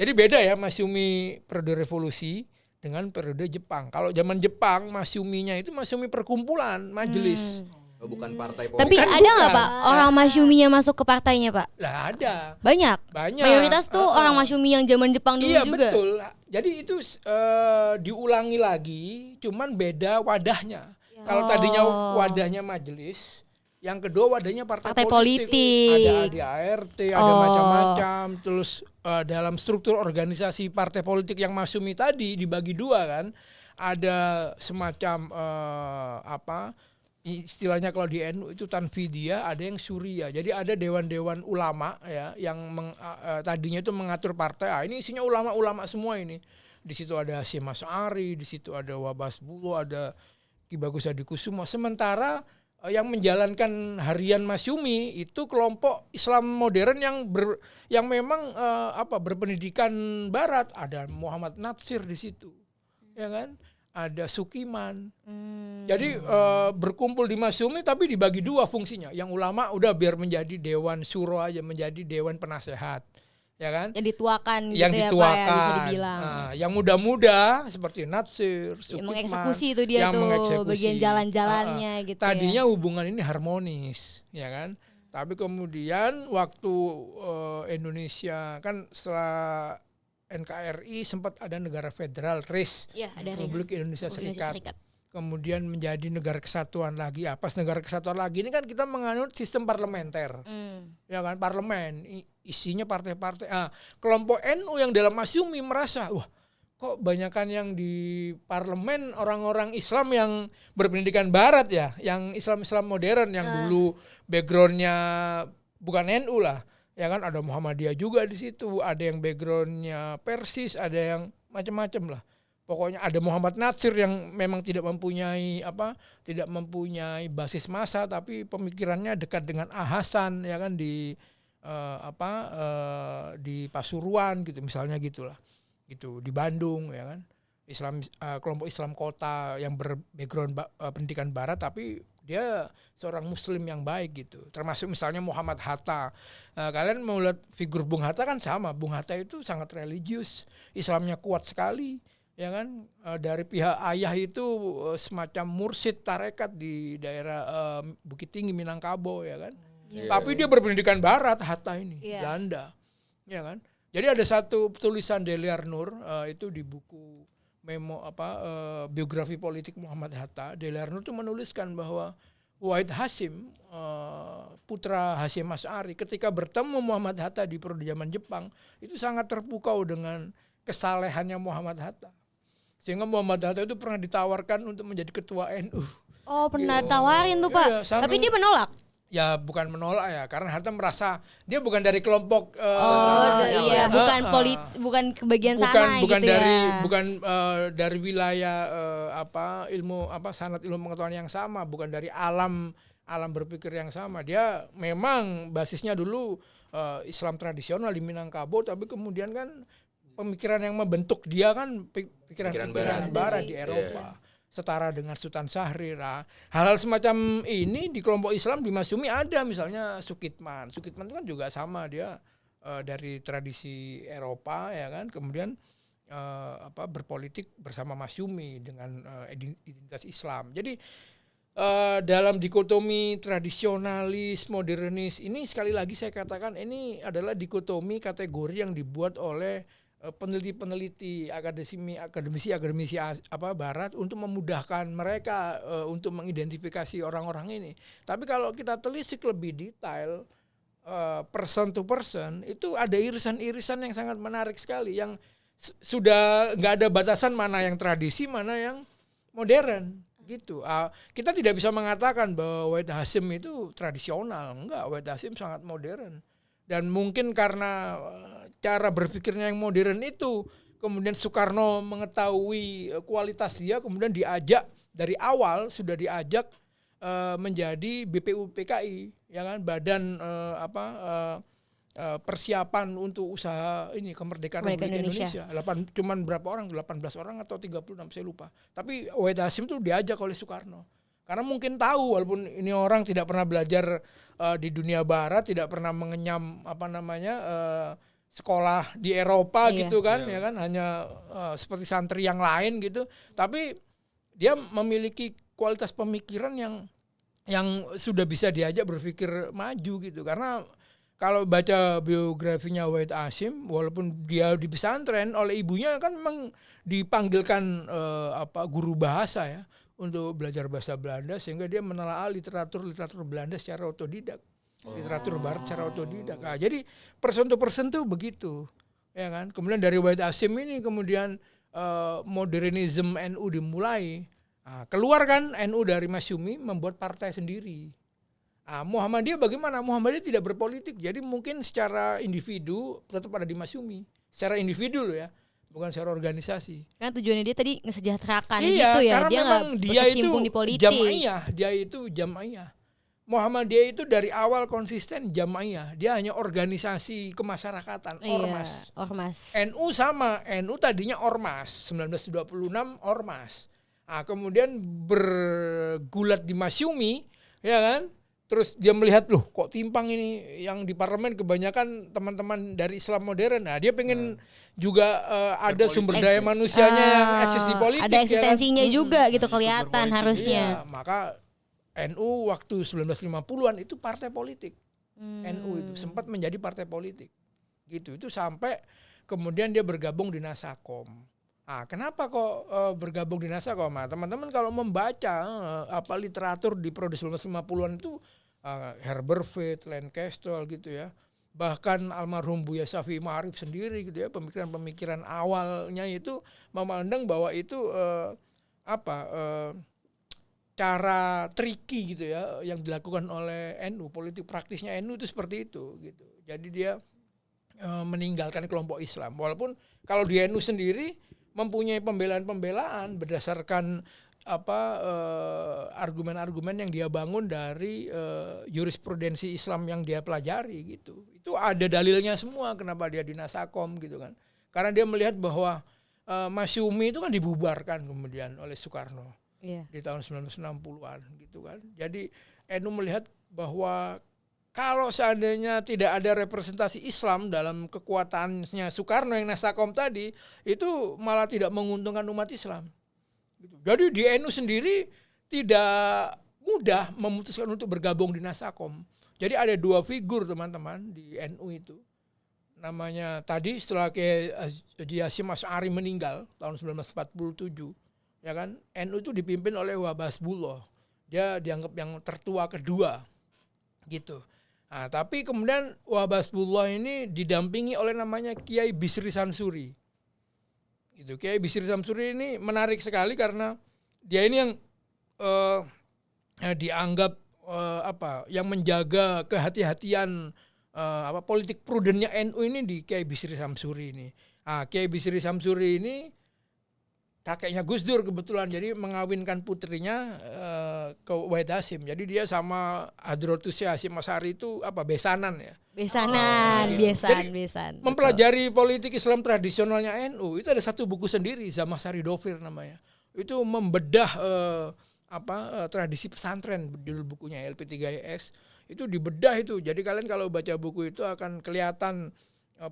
Jadi beda ya Masyumi periode revolusi dengan periode Jepang. Kalau zaman Jepang Masyuminya itu Masyumi perkumpulan, majelis. Bukan partai Tapi politik. ada nggak Pak orang Masyuminya masuk ke partainya Pak? Lah ada. Banyak. Mayoritas tuh orang Masyumi yang zaman Jepang dulu iya, juga. Iya betul. Jadi itu diulangi lagi, cuman beda wadahnya. Kalau tadinya wadahnya majelis, yang kedua wadahnya partai politik. Ada ADART, ada macam-macam. Terus dalam struktur organisasi partai politik yang Masyumi tadi dibagi dua kan. Ada semacam istilahnya kalau di NU itu tanfidiyah, ada yang syuriah. Jadi ada dewan-dewan ulama ya yang tadinya itu mengatur partai. Ini isinya ulama-ulama semua ini. Di situ ada Hasyim Asy'ari, di situ ada Wabas Bulu, ada Ki Bagus Hadikusumo. Sementara yang menjalankan harian Masyumi itu kelompok Islam modern yang memang berpendidikan barat. Ada Muhammad Natsir di situ. Ya kan? Ada Sukiman. Jadi berkumpul di Masyumi tapi dibagi dua fungsinya. Yang ulama udah biar menjadi dewan syuro aja, menjadi dewan penasehat. Ya kan? Yang dituakan yang gitu dituakan. ya Pak ya, bisa dibilang. Yang muda-muda seperti Natsir, Sukiman. Mengeksekusi itu dia yang tuh mengeksekusi. bagian jalan-jalannya gitu. Tadinya ya. hubungan ini harmonis, ya kan? Tapi kemudian waktu Indonesia kan setelah NKRI sempat ada negara federal RIS, Ya, ada Republik RIS. Indonesia Indonesia Serikat. Kemudian menjadi negara kesatuan lagi. Apa negara kesatuan lagi ini kan kita menganut sistem parlementer, ya kan? Parlemen isinya partai-partai. Kelompok NU yang dalam Masyumi merasa, wah kok banyakan yang di parlemen orang-orang Islam yang berpendidikan Barat ya, yang Islam-Islam modern yang dulu backgroundnya bukan NU lah. Ya kan ada Muhammadiyah juga di situ, ada yang backgroundnya Persis, ada yang macam-macam lah. Pokoknya ada Muhammad Natsir yang memang tidak mempunyai basis massa tapi pemikirannya dekat dengan Hasan ya kan di Pasuruan gitu misalnya gitulah. Gitu di Bandung ya kan. Kelompok Islam kota yang berbackground pendidikan barat tapi dia seorang muslim yang baik gitu. Termasuk misalnya Muhammad Hatta. Kalian mau lihat figur Bung Hatta kan sama. Bung Hatta itu sangat religius. Islamnya kuat sekali. Ya kan dari pihak ayah itu semacam mursyid tarekat di daerah Bukit Tinggi Minangkabau ya kan. Tapi dia berpendidikan barat Hatta ini, Belanda. Ya kan? Jadi ada satu tulisan Deliar Nur itu di buku biografi politik Muhammad Hatta. Deliar Nur itu menuliskan bahwa Wahid Hasyim, putra Hasyim Asy'ari, ketika bertemu Muhammad Hatta di periode zaman Jepang, itu sangat terpukau dengan kesalehannya Muhammad Hatta. Sehingga Muhammad Hatta itu pernah ditawarkan untuk menjadi ketua NU. Oh, pernah tawarin tuh, Pak. Iya, Tapi dia menolak. Ya bukan menolak ya, karena Hatta merasa dia bukan dari kelompok Iya, bukan kebagian sana bukan gitu dari ya. bukan dari wilayah sanad ilmu pengetahuan yang sama, bukan dari alam berpikir yang sama. Dia memang basisnya dulu Islam tradisional di Minangkabau, tapi kemudian kan pemikiran yang membentuk dia kan pikiran barat di Eropa. Setara dengan Sultan Syahrir. Hal-hal semacam ini di kelompok Islam di Masyumi ada, misalnya Sukitman. Sukitman itu kan juga sama, dia dari tradisi Eropa ya kan, kemudian berpolitik bersama Masyumi dengan identitas Islam. Jadi dalam dikotomi tradisionalis modernis ini, sekali lagi saya katakan ini adalah dikotomi kategori yang dibuat oleh peneliti-peneliti akademisi barat untuk memudahkan mereka untuk mengidentifikasi orang-orang ini. Tapi kalau kita telisik lebih detail person to person, itu ada irisan-irisan yang sangat menarik sekali, yang sudah nggak ada batasan mana yang tradisi, mana yang modern gitu. Kita tidak bisa mengatakan bahwa Wahid Hasyim itu tradisional, enggak. Wahid Hasyim sangat modern. Dan mungkin karena cara berpikirnya yang modern itu, kemudian Soekarno mengetahui kualitas dia, kemudian diajak dari awal, sudah diajak menjadi BPUPKI, ya kan, badan persiapan untuk usaha ini kemerdekaan Republik Indonesia. Cuman berapa orang? 18 orang atau 36, saya lupa. Tapi Wahid Hasyim itu diajak oleh Soekarno. Karena mungkin tahu, walaupun ini orang tidak pernah belajar di dunia barat, tidak pernah mengenyam sekolah di Eropa gitu kan, ya kan, hanya seperti santri yang lain gitu. Tapi dia memiliki kualitas pemikiran yang sudah bisa diajak berpikir maju gitu. Karena kalau baca biografinya Wahid Hasyim, walaupun dia di pesantren, oleh ibunya kan memang dipanggilkan guru bahasa ya, untuk belajar bahasa Belanda, sehingga dia menelaah literatur Belanda secara otodidak. Literatur barat secara otodidak. Nah, jadi person to person tuh begitu. Ya kan? Kemudian dari Wahid Hasyim ini kemudian modernisme NU dimulai. Nah, keluar kan NU dari Masyumi membuat partai sendiri. Muhammadiyah bagaimana? Muhammadiyah tidak berpolitik. Jadi mungkin secara individu tetap ada di Masyumi. Secara individu loh ya. Bukan secara organisasi. Karena tujuannya dia tadi ngesejahterakan iya, gitu ya. Karena Dia memang dia itu di politik. Jamaiyah. Muhammadiyah itu dari awal konsisten jamaiyah. Dia hanya organisasi kemasyarakatan, ormas. Ormas. NU sama, NU tadinya ormas, 1926 ormas. Kemudian bergulat di Masyumi, ya kan? Terus dia melihat, loh kok timpang ini, yang di parlemen kebanyakan teman-teman dari Islam modern. Nah, dia pengen juga ada sumber daya manusianya yang eksis di politik. Ada eksistensinya ya kan? juga gitu kelihatan harusnya. Iya, maka NU waktu 1950-an itu partai politik. NU itu sempat menjadi partai politik. Gitu. Itu sampai kemudian dia bergabung di Nasakom. Kenapa kok bergabung di Nasakom? Teman-teman kalau membaca literatur di periode 1950-an itu Herbert Fate, Lancaster gitu ya. Bahkan almarhum Buya Syafi'i Ma'arif sendiri gitu ya, pemikiran-pemikiran awalnya itu memandang bahwa itu cara tricky gitu ya yang dilakukan oleh NU, politik praktisnya NU itu seperti itu gitu. Jadi dia meninggalkan kelompok Islam. Walaupun kalau di NU sendiri mempunyai pembelaan-pembelaan berdasarkan argumen-argumen yang dia bangun dari jurisprudensi Islam yang dia pelajari gitu. Itu ada dalilnya semua kenapa dia di Nasakom gitu kan. Karena dia melihat bahwa Masyumi itu kan dibubarkan kemudian oleh Soekarno di tahun 1960-an gitu kan. Jadi NU melihat bahwa kalau seandainya tidak ada representasi Islam dalam kekuatannya Soekarno yang Nasakom tadi, itu malah tidak menguntungkan umat Islam. Jadi di NU sendiri tidak mudah memutuskan untuk bergabung di Nasakom. Jadi ada dua figur teman-teman di NU itu. Namanya tadi setelah Haji Hasyim Asy'ari meninggal tahun 1947, ya kan, NU itu dipimpin oleh Wahab Hasbullah. dia dianggap yang tertua kedua gitu. Nah, tapi kemudian Wahab Hasbullah ini didampingi oleh namanya Kiai Bisri Samsuri. Gitu. Kiai Bisri Samsuri ini menarik sekali karena dia ini yang dianggap yang menjaga kehati-hatian politik prudennya NU ini di Kiai Bisri Samsuri ini. Nah, Kiai Bisri Samsuri ini kakeknya Gus Dur kebetulan, jadi mengawinkan putrinya ke Wahid Hasyim. Jadi dia sama Hadratus Hasyim Asy'ari itu besanan ya. Besanan, Jadi, besan. Mempelajari politik Islam tradisionalnya NU itu ada satu buku sendiri, Zamahsari Dovir namanya. Itu membedah tradisi pesantren, judul bukunya LP3IS. Itu dibedah itu. Jadi kalian kalau baca buku itu akan kelihatan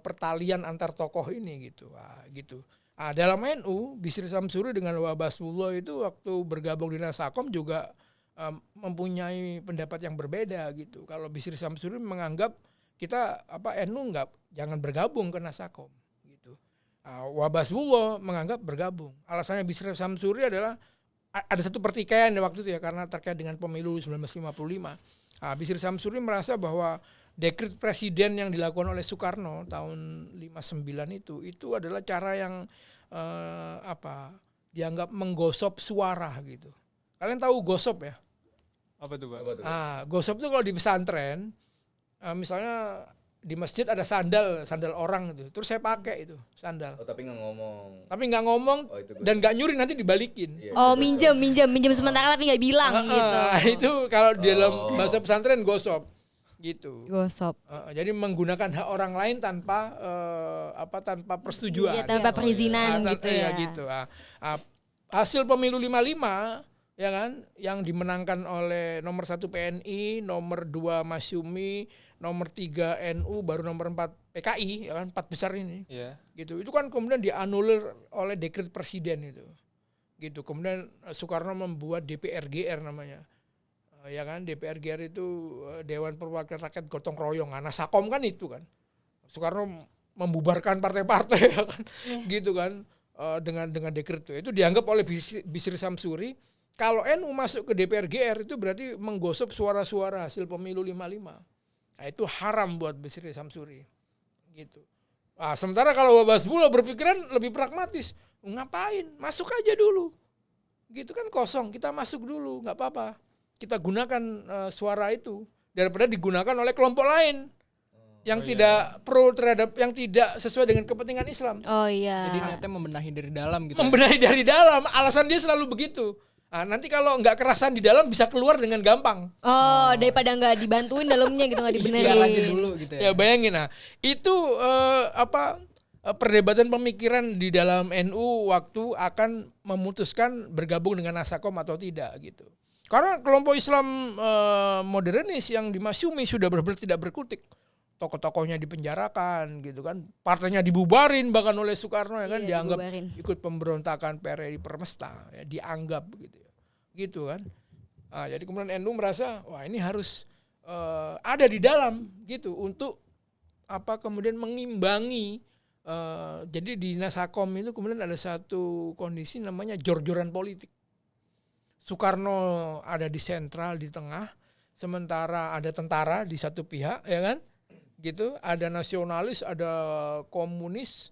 pertalian antar tokoh ini gitu. Gitu. Nah, dalam NU, Bisri Samsuri dengan Wahab Hasbullah itu waktu bergabung di Nasakom juga mempunyai pendapat yang berbeda gitu. Kalau Bisri Samsuri menganggap kita NU jangan bergabung ke Nasakom gitu. Wahab Hasbullah menganggap bergabung. Alasannya Bisri Samsuri adalah ada satu pertikaian waktu itu ya, karena terkait dengan pemilu 1955. Bisri Samsuri merasa bahwa dekret presiden yang dilakukan oleh Soekarno tahun 59 itu adalah cara yang dianggap menggosop suara gitu. Kalian tahu gosop ya? Apa tuh, Pak? Gosop itu kalau di pesantren, misalnya di masjid ada sandal orang itu, terus saya pakai itu sandal. Tapi nggak ngomong dan nggak nyuri, nanti dibalikin. Minjem sementara tapi nggak bilang gitu. Itu kalau di dalam bahasa pesantren gosop. Gitu. Gosop. Jadi menggunakan hak orang lain tanpa persetujuan. Iya, tanpa perizinan gitu ya. Gitu. Hasil pemilu 55 ya kan, yang dimenangkan oleh nomor 1 PNI, nomor 2 Masyumi, nomor 3 NU, baru nomor 4 PKI, ya kan, 4 besar ini. Yeah. Gitu. Itu kan kemudian dianulir oleh dekret presiden itu. Gitu. Kemudian Soekarno membuat DPRGR namanya. Ya kan, DPRGR itu Dewan Perwakilan Rakyat Gotong Royong. Nasakom kan itu kan. Soekarno membubarkan partai-partai ya kan. Gitu kan, dengan dekret itu dianggap oleh Bisri Samsuri kalau NU masuk ke DPRGR itu berarti menggosok suara-suara hasil pemilu 55. Nah, itu haram buat Bisri Samsuri. Gitu. Sementara kalau Wahab Hasbullah berpikiran lebih pragmatis. Ngapain? Masuk aja dulu. Gitu kan kosong, kita masuk dulu, enggak apa-apa. Kita gunakan suara itu daripada digunakan oleh kelompok lain yang tidak pro terhadap, yang tidak sesuai dengan kepentingan Islam. Oh iya. Jadi niatnya membenahi dari dalam gitu. Membenahi dari dalam, alasan dia selalu begitu. Nanti kalau nggak kerasan di dalam bisa keluar dengan gampang. Daripada nggak dibantuin dalamnya gitu, nggak dibenerin. Biar aja dulu gitu ya. Ya bayangin, itu perdebatan pemikiran di dalam NU waktu akan memutuskan bergabung dengan Nasakom atau tidak gitu. Karena kelompok Islam modernis yang di Masyumi sudah benar-benar tidak berkutik. Tokoh-tokohnya dipenjarakan gitu kan. Partainya dibubarin bahkan oleh Soekarno ya kan, dianggap dibubarin. ikut pemberontakan PRRI Permesta, ya, dianggap gitu. Gitu kan. Jadi kemudian NU merasa wah ini harus ada di dalam gitu untuk kemudian mengimbangi. Jadi di Nasakom itu kemudian ada satu kondisi namanya jor-joran politik. Soekarno ada di sentral, di tengah, sementara ada tentara di satu pihak, ya kan? Gitu, ada nasionalis, ada komunis,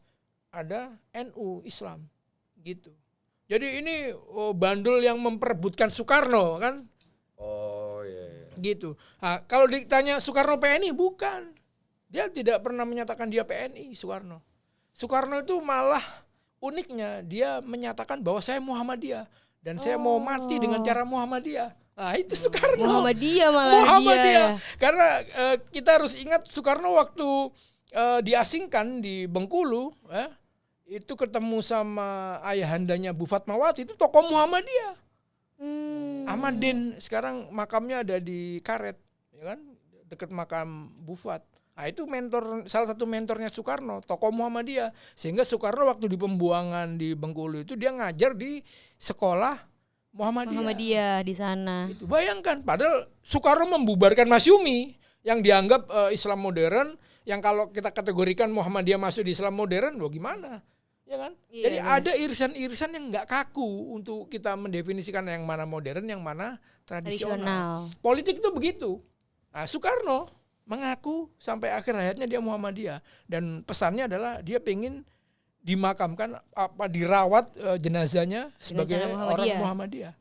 ada NU Islam, gitu. Jadi ini bandul yang memperebutkan Soekarno, kan? Oh iya. Gitu. Kalau ditanya Soekarno PNI, bukan. Dia tidak pernah menyatakan dia PNI, Soekarno. Soekarno itu malah uniknya dia menyatakan bahwa saya Muhammadiyah. Dan saya mau mati dengan cara Muhammadiyah. Nah itu Soekarno. Muhammadiyah malah dia. Karena kita harus ingat Soekarno waktu diasingkan di Bengkulu, itu ketemu sama ayahandanya Bu Fatmawati, itu tokoh Muhammadiyah. Ahmadin, sekarang makamnya ada di Karet, ya kan, dekat makam Bu Fat. Nah itu salah satu mentornya Soekarno, tokoh Muhammadiyah. Sehingga Soekarno waktu di pembuangan di Bengkulu itu dia ngajar di sekolah Muhammadiyah di sana. Itu bayangkan, padahal Soekarno membubarkan Masyumi yang dianggap Islam modern, yang kalau kita kategorikan Muhammadiyah masuk di Islam modern, gimana? ya kan? Iya, Jadi benar. ada irisan-irisan yang nggak kaku untuk kita mendefinisikan yang mana modern, yang mana tradisional. Tradisional. Politik itu begitu. Nah, Soekarno mengaku sampai akhir hayatnya dia Muhammadiyah, dan pesannya adalah dia pengen dimakamkan dirawat jenazahnya sebagai cara orang Muhammadiyah. Muhammadiyah.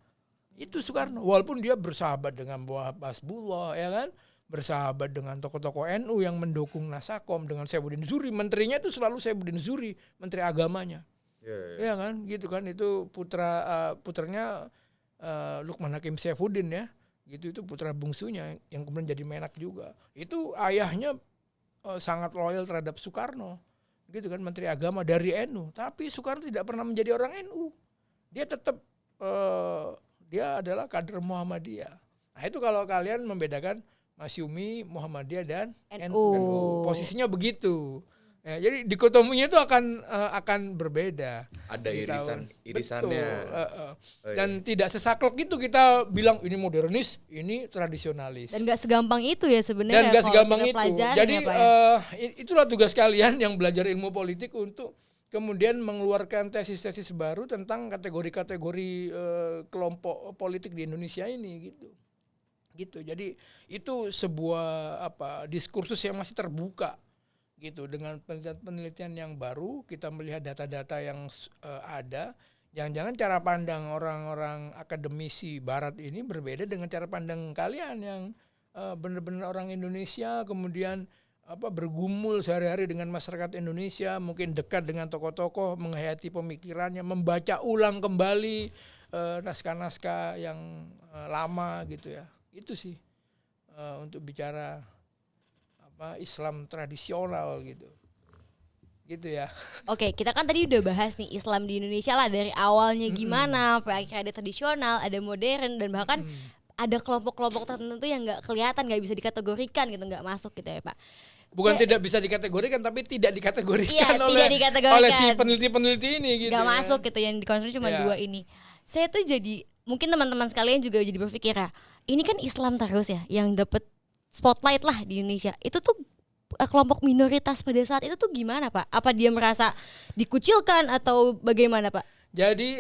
Itu Soekarno. Walaupun dia bersahabat dengan Wahab Hasbullah, ya kan? Bersahabat dengan tokoh-tokoh NU yang mendukung Nasakom, dengan Saifuddin Zuri, menterinya itu selalu Saifuddin Zuri, menteri agamanya. Iya. Ya kan? Gitu kan, itu putranya Lukman Hakim Saifuddin ya. Gitu, itu putra bungsunya yang kemudian jadi Menak juga. Itu ayahnya sangat loyal terhadap Soekarno. Gitu kan, menteri agama dari NU. Tapi Soekarno tidak pernah menjadi orang NU. Dia tetap dia adalah kader Muhammadiyah. Nah, itu kalau kalian membedakan Masyumi, Muhammadiyah dan NU. Posisinya begitu. Ya, jadi dikotominya itu akan berbeda. Ada di tahun. irisannya. Betul. Dan tidak sesaklek itu kita bilang ini modernis, ini tradisionalis. Dan nggak segampang itu ya sebenarnya. Dan nggak kalau segampang kita itu. pelajarin Jadi ya, Pak, ya. itulah tugas kalian yang belajar ilmu politik untuk kemudian mengeluarkan tesis-tesis baru tentang kategori-kategori kelompok politik di Indonesia ini gitu. Jadi itu sebuah diskursus yang masih terbuka gitu, dengan penelitian yang baru kita melihat data-data yang ada. Jangan-jangan cara pandang orang-orang akademisi barat ini berbeda dengan cara pandang kalian yang benar-benar orang Indonesia, kemudian bergumul sehari-hari dengan masyarakat Indonesia, mungkin dekat dengan tokoh-tokoh, menghayati pemikirannya, membaca ulang kembali naskah-naskah yang lama gitu ya. Itu sih untuk bicara Islam tradisional gitu ya. Oke, kita kan tadi udah bahas nih Islam di Indonesia lah, dari awalnya gimana, sampai akhirnya ada tradisional, ada modern, dan bahkan ada kelompok-kelompok tertentu yang nggak kelihatan, nggak bisa dikategorikan gitu, nggak masuk gitu ya Pak. Bukan tidak bisa dikategorikan, tapi tidak dikategorikan Iya, oleh tidak dikategorikan. oleh si peneliti-peneliti ini gitu. Nggak ya. masuk gitu, yang dikonsumsi cuma Ya. dua ini. Saya tuh jadi, mungkin teman-teman sekalian juga jadi berpikir ya, ini kan Islam terus ya yang dapat spotlight lah di Indonesia. Itu tuh kelompok minoritas pada saat itu tuh gimana Pak? Apa dia merasa dikucilkan atau bagaimana Pak? Jadi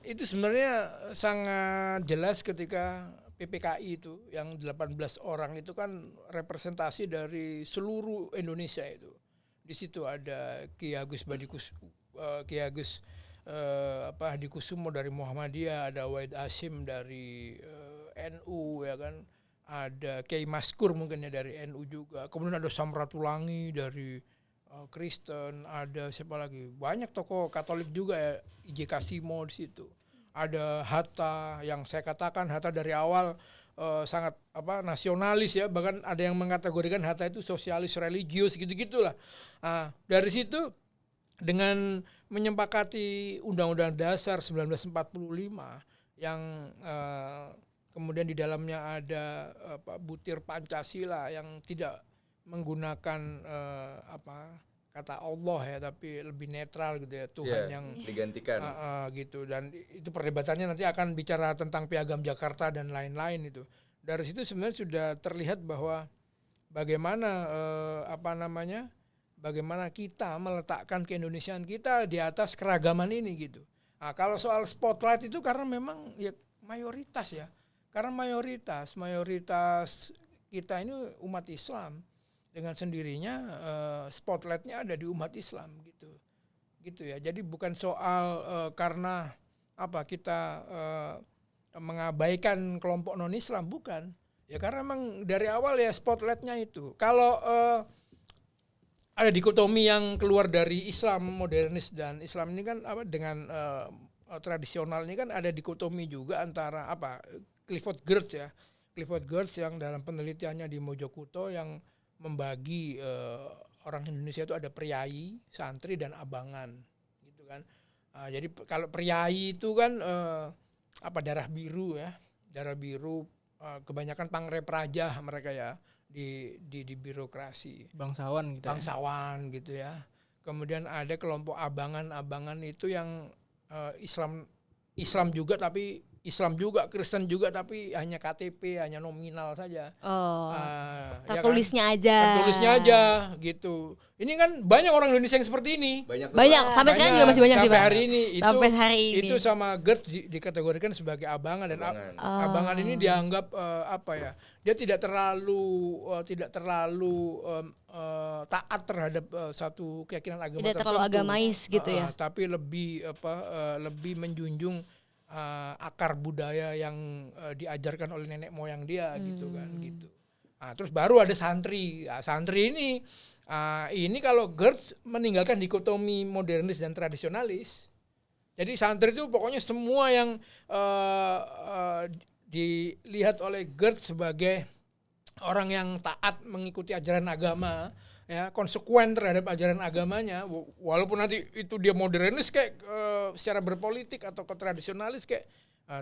itu sebenarnya sangat jelas ketika PPKI itu yang 18 orang itu kan representasi dari seluruh Indonesia itu. Di situ ada Ki Agus Hadikusumo dari Muhammadiyah, ada Wahid Hasyim dari NU ya kan. Ada Kiai Maskur mungkin ya dari NU juga. Kemudian ada Samratulangi dari Kristen, ada siapa lagi? Banyak tokoh Katolik juga ya, I.J. Kasimo di situ. Ada Hatta, yang saya katakan Hatta dari awal sangat nasionalis ya, bahkan ada yang mengkategorikan Hatta itu sosialis religius gitu-gitulah. Nah, dari situ dengan menyepakati Undang-Undang Dasar 1945 yang kemudian di dalamnya ada butir Pancasila yang tidak menggunakan kata Allah ya, tapi lebih netral gitu ya, Tuhan yang digantikan gitu. Dan itu perdebatannya nanti akan bicara tentang Piagam Jakarta dan lain-lain itu. Dari situ sebenarnya sudah terlihat bahwa bagaimana bagaimana kita meletakkan keindonesiaan kita di atas keragaman ini gitu. Nah, kalau soal spotlight itu karena memang ya mayoritas ya. Karena mayoritas kita ini umat Islam, dengan sendirinya spotlightnya ada di umat Islam gitu ya. Jadi bukan soal karena kita mengabaikan kelompok non Islam, bukan ya, karena memang dari awal ya spotlightnya itu. Kalau ada dikotomi yang keluar dari Islam modernis dan Islam ini kan dengan tradisional ini kan ada dikotomi juga antara Clifford Geertz yang dalam penelitiannya di Mojokerto yang membagi orang Indonesia itu ada priai, santri, dan abangan gitu kan. Jadi kalau priai itu kan darah biru ya, kebanyakan pangrepraja mereka ya di birokrasi. Bangsawan gitu ya. Kemudian ada kelompok abangan itu yang Islam juga tapi Islam juga, Kristen juga, tapi hanya KTP, hanya nominal saja. Oh. Ya kan? Tertulisnya aja. Tertulisnya aja gitu. Ini kan banyak orang Indonesia yang seperti ini. Banyak. Sampai sekarang juga masih banyak sih, sampai Pak. hari ini. Sampai hari ini. Itu sama GERD dikategorikan sebagai abangan, dan abangan ini dianggap dia tidak terlalu taat terhadap satu keyakinan agama tidak terlalu agamais gitu ya. Tapi lebih menjunjung akar budaya yang diajarkan oleh nenek moyang dia gitu kan gitu. Terus baru ada santri. Santri ini kalau GERD meninggalkan dikotomi modernis dan tradisionalis. Jadi santri itu pokoknya semua yang dilihat oleh GERD sebagai orang yang taat mengikuti ajaran agama, ya, konsekuen terhadap ajaran agamanya, walaupun nanti itu dia modernis kayak secara berpolitik atau tradisionalis kayak,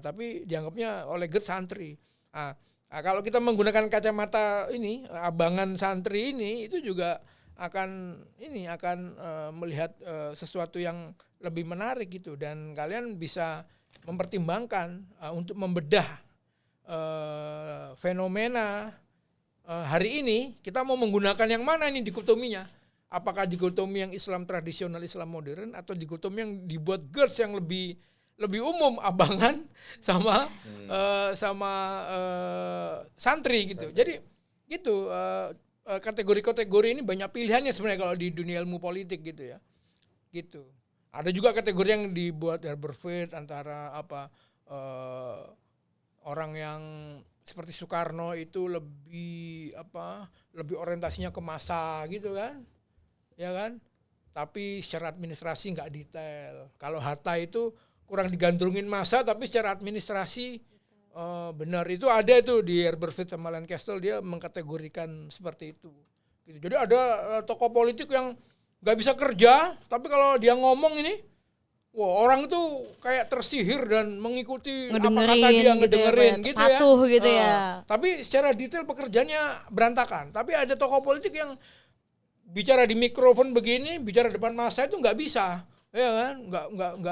tapi dianggapnya oleh GERD santri. Kalau kita menggunakan kacamata ini, abangan santri ini, itu juga akan melihat sesuatu yang lebih menarik gitu, dan kalian bisa mempertimbangkan untuk membedah fenomena hari ini. Kita mau menggunakan yang mana ini dikotominya? Apakah dikotomi yang Islam tradisional, Islam modern, atau dikotomi yang dibuat GERD yang lebih umum, abangan sama santri gitu. Jadi gitu, kategori-kategori ini banyak pilihannya sebenarnya kalau di dunia ilmu politik gitu ya. Gitu. Ada juga kategori yang dibuat Herbert Fried antara orang yang seperti Soekarno itu lebih orientasinya ke massa gitu kan, ya kan? Tapi secara administrasi nggak detail. Kalau Hatta itu kurang digandrungin massa, tapi secara administrasi benar. Itu ada itu di Herbert Fried sama Lancaster, dia mengkategorikan seperti itu. Gitu. Jadi ada tokoh politik yang nggak bisa kerja, tapi kalau dia ngomong ini, wah, orang itu kayak tersihir dan mengikuti apa kata dia, ngedengerin gitu ya. Patuh gitu ya. Tapi secara detail pekerjaannya berantakan. Tapi ada tokoh politik yang bicara di mikrofon begini, bicara depan massa itu nggak bisa, ya kan?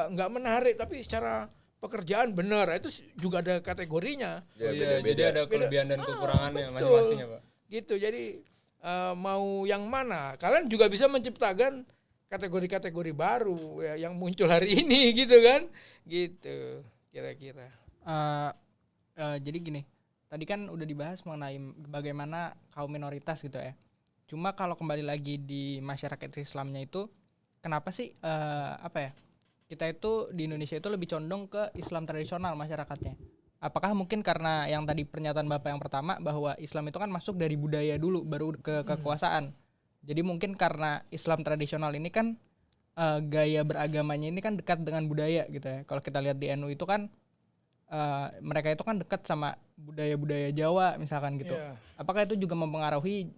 Nggak menarik. Tapi secara pekerjaan benar. Itu juga ada kategorinya. Jadi ada kelebihan dan kekurangannya masing-masing ya, Pak. Gitu. Jadi mau yang mana? Kalian juga bisa menciptakan kategori-kategori baru ya, yang muncul hari ini gitu kan, gitu kira-kira. Jadi gini, tadi kan udah dibahas mengenai bagaimana kaum minoritas gitu ya. Cuma kalau kembali lagi di masyarakat Islamnya itu, kenapa sih kita itu di Indonesia itu lebih condong ke Islam tradisional masyarakatnya? Apakah mungkin karena yang tadi pernyataan Bapak yang pertama bahwa Islam itu kan masuk dari budaya dulu baru ke kekuasaan. Jadi mungkin karena Islam tradisional ini kan gaya beragamanya ini kan dekat dengan budaya gitu ya. Kalau kita lihat di NU itu kan mereka itu kan dekat sama budaya-budaya Jawa misalkan gitu. Yeah. Apakah itu juga mempengaruhi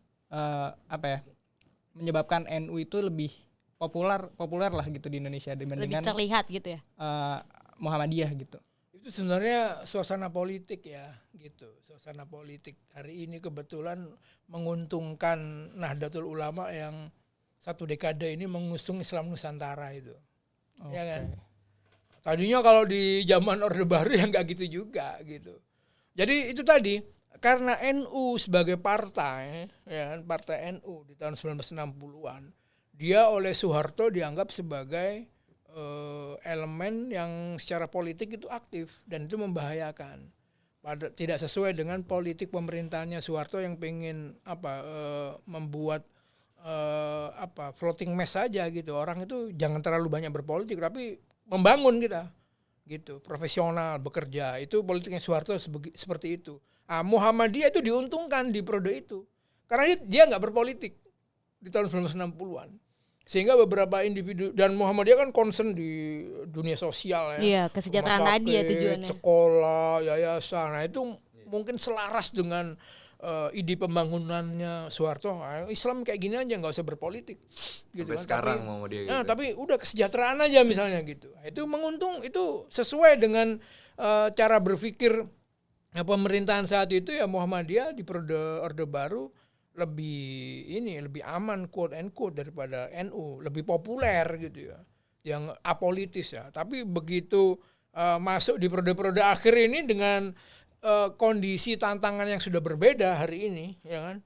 menyebabkan NU itu lebih populer lah gitu di Indonesia dibandingkan lebih terlihat gitu ya. Muhammadiyah gitu. Itu sebenarnya suasana politik ya gitu. Suasana politik hari ini kebetulan menguntungkan Nahdlatul Ulama yang satu dekade ini mengusung Islam Nusantara itu. Okay. Ya kan? Tadinya kalau di zaman Orde Baru ya nggak gitu juga gitu. Jadi itu tadi, karena NU sebagai partai, ya kan, partai NU di tahun 1960-an, dia oleh Soeharto dianggap sebagai elemen yang secara politik itu aktif dan itu membahayakan. Tidak sesuai dengan politik pemerintahannya Soeharto yang pengen membuat floating mess saja gitu. Orang itu jangan terlalu banyak berpolitik tapi membangun kita gitu, profesional, bekerja. Itu politiknya Soeharto seperti itu. Muhammadiyah itu diuntungkan di periode itu karena dia nggak berpolitik di tahun 1960-an. Sehingga beberapa individu, dan Muhammadiyah kan concern di dunia sosial ya. Iya, kesejahteraan tadi ya tujuannya. Sekolah, yayasan. Nah itu mungkin selaras dengan ide pembangunannya Soeharto. Islam kayak gini aja, nggak usah berpolitik. Gitu sampai kan. Sekarang Muhammadiyah gitu. Tapi udah kesejahteraan aja misalnya gitu. Itu menguntung, itu sesuai dengan cara berpikir pemerintahan saat itu ya. Muhammadiyah di periode Orde Baru lebih aman quote and quote daripada NU, lebih populer gitu ya, yang apolitis ya. Tapi begitu masuk di periode-periode akhir ini dengan kondisi tantangan yang sudah berbeda hari ini, ya kan?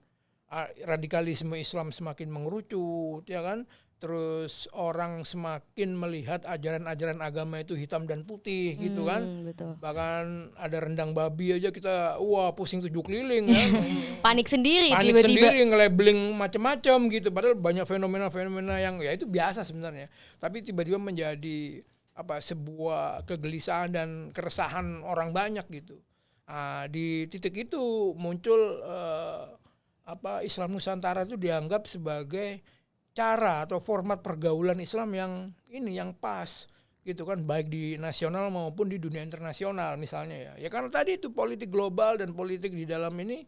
Radikalisme Islam semakin mengerucut, ya kan? Terus orang semakin melihat ajaran-ajaran agama itu hitam dan putih gitu kan. Betul. Bahkan ada rendang babi aja kita pusing 7 keliling kan. Panik sendiri Panik tiba-tiba. sendiri nge-labeling macam-macam gitu. Padahal banyak fenomena-fenomena yang ya itu biasa sebenarnya. Tapi tiba-tiba menjadi sebuah kegelisahan dan keresahan orang banyak gitu. Di titik itu muncul Islam Nusantara itu dianggap sebagai cara atau format pergaulan Islam yang pas gitu kan, baik di nasional maupun di dunia internasional misalnya ya karena tadi itu politik global dan politik di dalam ini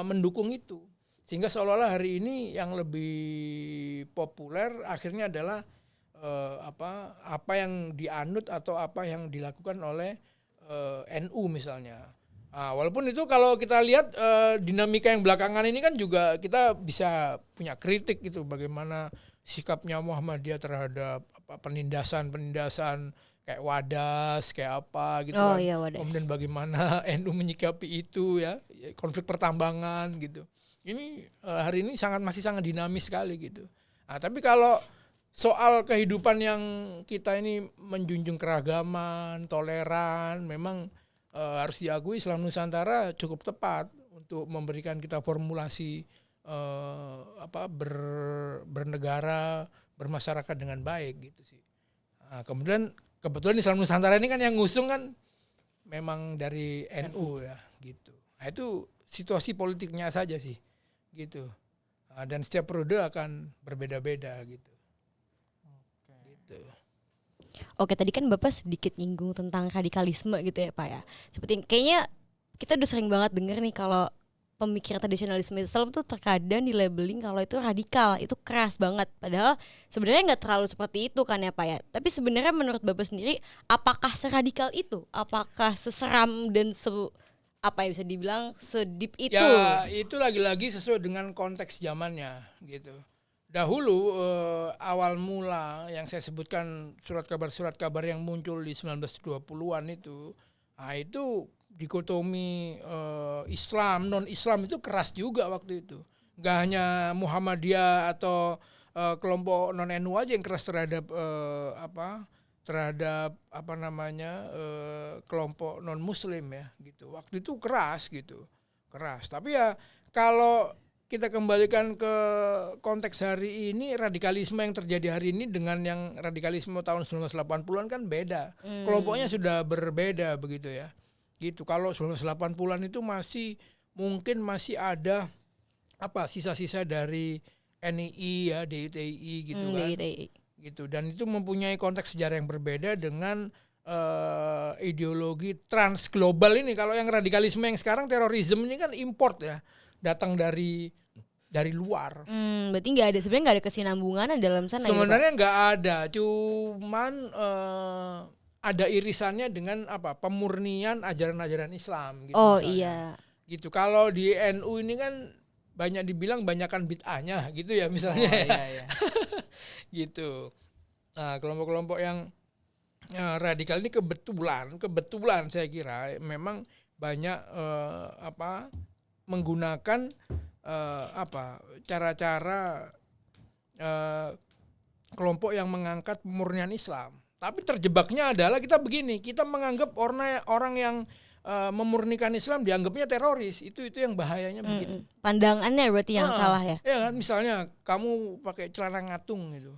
mendukung itu, sehingga seolah-olah hari ini yang lebih populer akhirnya adalah apa yang dianut atau apa yang dilakukan oleh NU misalnya. Walaupun itu kalau kita lihat dinamika yang belakangan ini kan juga kita bisa punya kritik gitu, bagaimana sikapnya Muhammadiyah terhadap penindasan kayak Wadas kayak apa gitu kan. Iya, Wadas. Kemudian bagaimana NU menyikapi itu ya, konflik pertambangan gitu. Ini hari ini masih sangat dinamis sekali gitu. Tapi kalau soal kehidupan yang kita ini menjunjung keragaman, toleran, memang harus diakui Islam Nusantara cukup tepat untuk memberikan kita formulasi bernegara, bermasyarakat dengan baik gitu sih. Kemudian kebetulan Islam Nusantara ini kan yang ngusung kan memang dari NU ya gitu. Itu situasi politiknya saja sih gitu. Dan setiap periode akan berbeda-beda gitu. Gitu. Oke, tadi kan Bapak sedikit nyinggung tentang radikalisme gitu ya Pak ya. Seperti kayaknya kita udah sering banget denger nih kalau pemikiran tradisionalisme Islam tuh terkadang di labeling kalau itu radikal, itu keras banget. Padahal sebenarnya nggak terlalu seperti itu kan ya Pak ya. Tapi sebenarnya menurut Bapak sendiri, apakah seradikal itu? Apakah seseram dan bisa dibilang sedip itu? Ya itu lagi-lagi sesuai dengan konteks zamannya gitu. Dahulu awal mula yang saya sebutkan surat kabar yang muncul di 1920-an itu dikotomi Islam non-Islam itu keras juga waktu itu. Gak hanya Muhammadiyah atau kelompok non-NU aja yang keras terhadap kelompok non-Muslim ya gitu. Waktu itu keras gitu, keras. Tapi ya kalau kita kembalikan ke konteks hari ini, radikalisme yang terjadi hari ini dengan yang radikalisme tahun 1980-an kan beda. Kelompoknya sudah berbeda begitu ya. Gitu. Kalau 1980-an itu masih ada sisa-sisa dari NII ya, DITI gitu kan. DITI. Gitu. Dan itu mempunyai konteks sejarah yang berbeda dengan ideologi transglobal ini. Kalau yang radikalisme yang sekarang terorisme ini kan import ya, datang dari luar. Berarti sebenarnya nggak ada kesinambungan dalam sana. Sebenarnya nggak ada, cuman ada irisannya dengan pemurnian ajaran-ajaran Islam. Gitu, oh misalnya. iya. Gitu. Kalau di NU ini kan banyak dibilang banyakan bid'ahnya gitu ya misalnya. Iya. Gitu. Nah kelompok-kelompok yang radikal ini kebetulan saya kira memang banyak menggunakan cara-cara kelompok yang mengangkat pemurnian Islam. Tapi terjebaknya adalah kita menganggap orang yang memurnikan Islam dianggapnya teroris. Itu yang bahayanya begitu. Pandangannya berarti yang salah ya. Ya kan, misalnya kamu pakai celana ngatung gitu.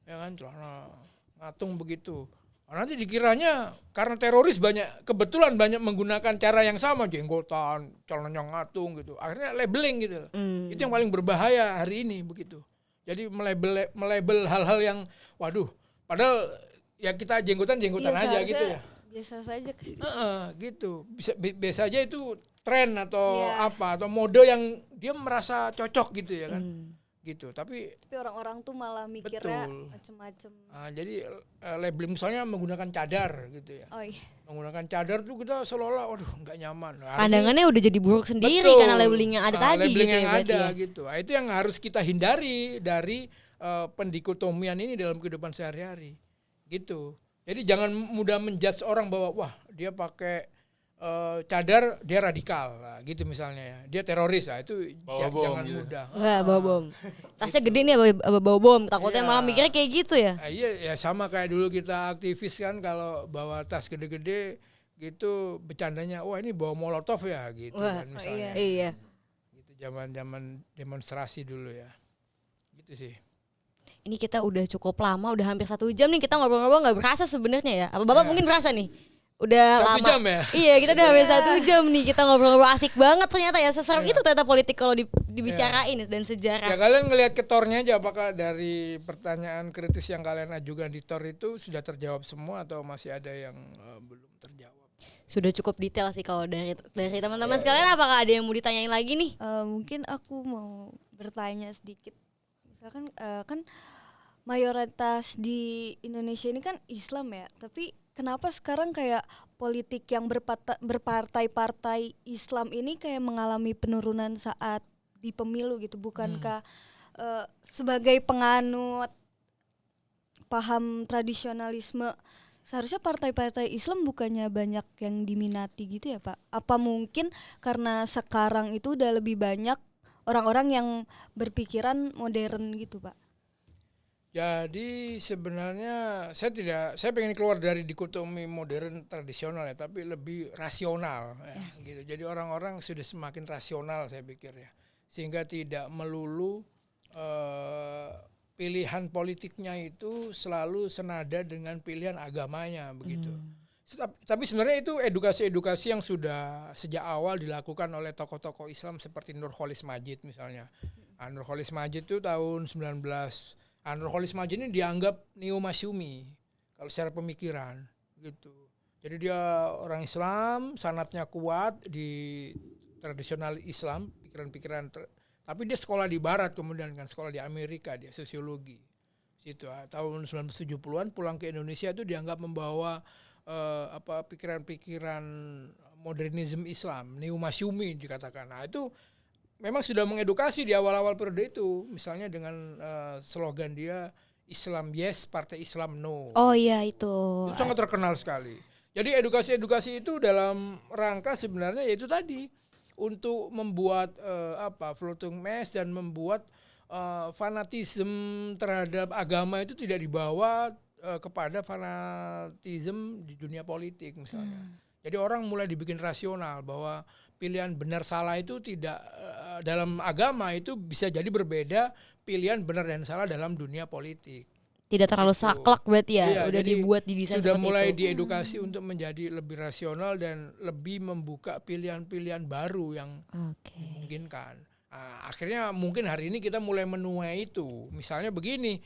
Ya kan, celana ngatung begitu. Nanti dikiranya karena teroris kebetulan banyak menggunakan cara yang sama, jenggotan, celananya ngatung gitu. Akhirnya labeling gitu. Itu yang paling berbahaya hari ini begitu. Jadi melabel hal-hal yang padahal ya kita jenggotan aja gitu ya. Biasa saja. Gitu. Biasa aja itu tren atau atau mode yang dia merasa cocok gitu ya kan. Gitu. Tapi orang-orang tuh malah mikirnya macem-macem. Jadi labeling misalnya menggunakan cadar gitu ya. Oh iya. Menggunakan cadar tuh kita seolah-olah nggak nyaman. Pandangannya udah jadi buruk sendiri karena labeling yang ada tadi labeling gitu yang ya. ada gitu. Itu yang harus kita hindari dari pendikotomian ini dalam kehidupan sehari-hari. Gitu. Jadi jangan mudah menjudge orang bahwa wah dia pakai cadar dia radikal, nah, gitu misalnya ya. Dia teroris, nah, itu jangan gitu. mudah. Wah, bawa bom. Tasnya gede nih bawa bom. Takutnya Iya. malah mikirnya kayak gitu ya. Iya ya sama kayak dulu kita aktivis kan kalau bawa tas gede-gede gitu bercandanya wah ini bawa molotov ya gitu Wah, kan misalnya. Iya. Gitu zaman-zaman demonstrasi dulu ya. Gitu sih. Ini kita udah cukup lama, udah hampir 1 jam nih kita ngobrol-ngobrol nggak berasa sebenarnya ya. Apa Bapak Ya. mungkin berasa nih? Udah 1 lama. jam ya? Iya, kita udah hampir 1 jam nih kita ngobrol-ngobrol asik banget ternyata ya. Seseram Iya. itu ternyata politik kalau dibicarain dan sejarah. Ya kalian ngelihat ke tornya aja apakah dari pertanyaan kritis yang kalian ajukan di tor itu sudah terjawab semua atau masih ada yang belum terjawab? Sudah cukup detail sih kalau dari teman-teman sekalian. Apakah ada yang mau ditanyain lagi nih? Mungkin aku mau bertanya sedikit. Misalkan kan mayoritas di Indonesia ini kan Islam ya, tapi kenapa sekarang kayak politik yang berpartai-partai Islam ini kayak mengalami penurunan saat di pemilu gitu? Bukankah sebagai penganut paham tradisionalisme seharusnya partai-partai Islam bukannya banyak yang diminati gitu ya Pak? Apa mungkin karena sekarang itu udah lebih banyak orang-orang yang berpikiran modern gitu Pak? Jadi sebenarnya saya pengen keluar dari dikotomi modern tradisional ya, tapi lebih rasional ya, gitu. Jadi orang-orang sudah semakin rasional saya pikir ya, sehingga tidak melulu pilihan politiknya itu selalu senada dengan pilihan agamanya begitu. Tapi sebenarnya itu edukasi-edukasi yang sudah sejak awal dilakukan oleh tokoh-tokoh Islam seperti Nurcholish Madjid misalnya. Nurcholish Madjid itu tahun 19 Nurcholish Madjid ini dianggap neo-masyumi kalau secara pemikiran gitu. Jadi dia orang Islam, sanatnya kuat di tradisional Islam, pikiran-pikiran tapi dia sekolah di barat kemudian kan sekolah di Amerika, dia sosiologi. Situ tahun 1970-an pulang ke Indonesia itu dianggap membawa pikiran-pikiran modernisme Islam, neo-masyumi dikatakan. Nah, itu memang sudah mengedukasi di awal-awal periode itu, misalnya dengan slogan dia Islam yes, Partai Islam no. Oh iya itu. Itu sangat terkenal sekali. Jadi edukasi-edukasi itu dalam rangka sebenarnya yaitu tadi untuk membuat floating mass dan membuat fanatisme terhadap agama itu tidak dibawa kepada fanatisme di dunia politik misalnya. Jadi orang mulai dibikin rasional bahwa pilihan benar salah itu tidak dalam agama itu bisa jadi berbeda pilihan benar dan salah dalam dunia politik. Tidak terlalu saklek berarti ya, Iya, udah jadi dibuat didesain sudah seperti mulai itu. diedukasi untuk menjadi lebih rasional dan lebih membuka pilihan-pilihan baru yang memungkinkan. Nah, akhirnya mungkin hari ini kita mulai menuai itu. Misalnya begini,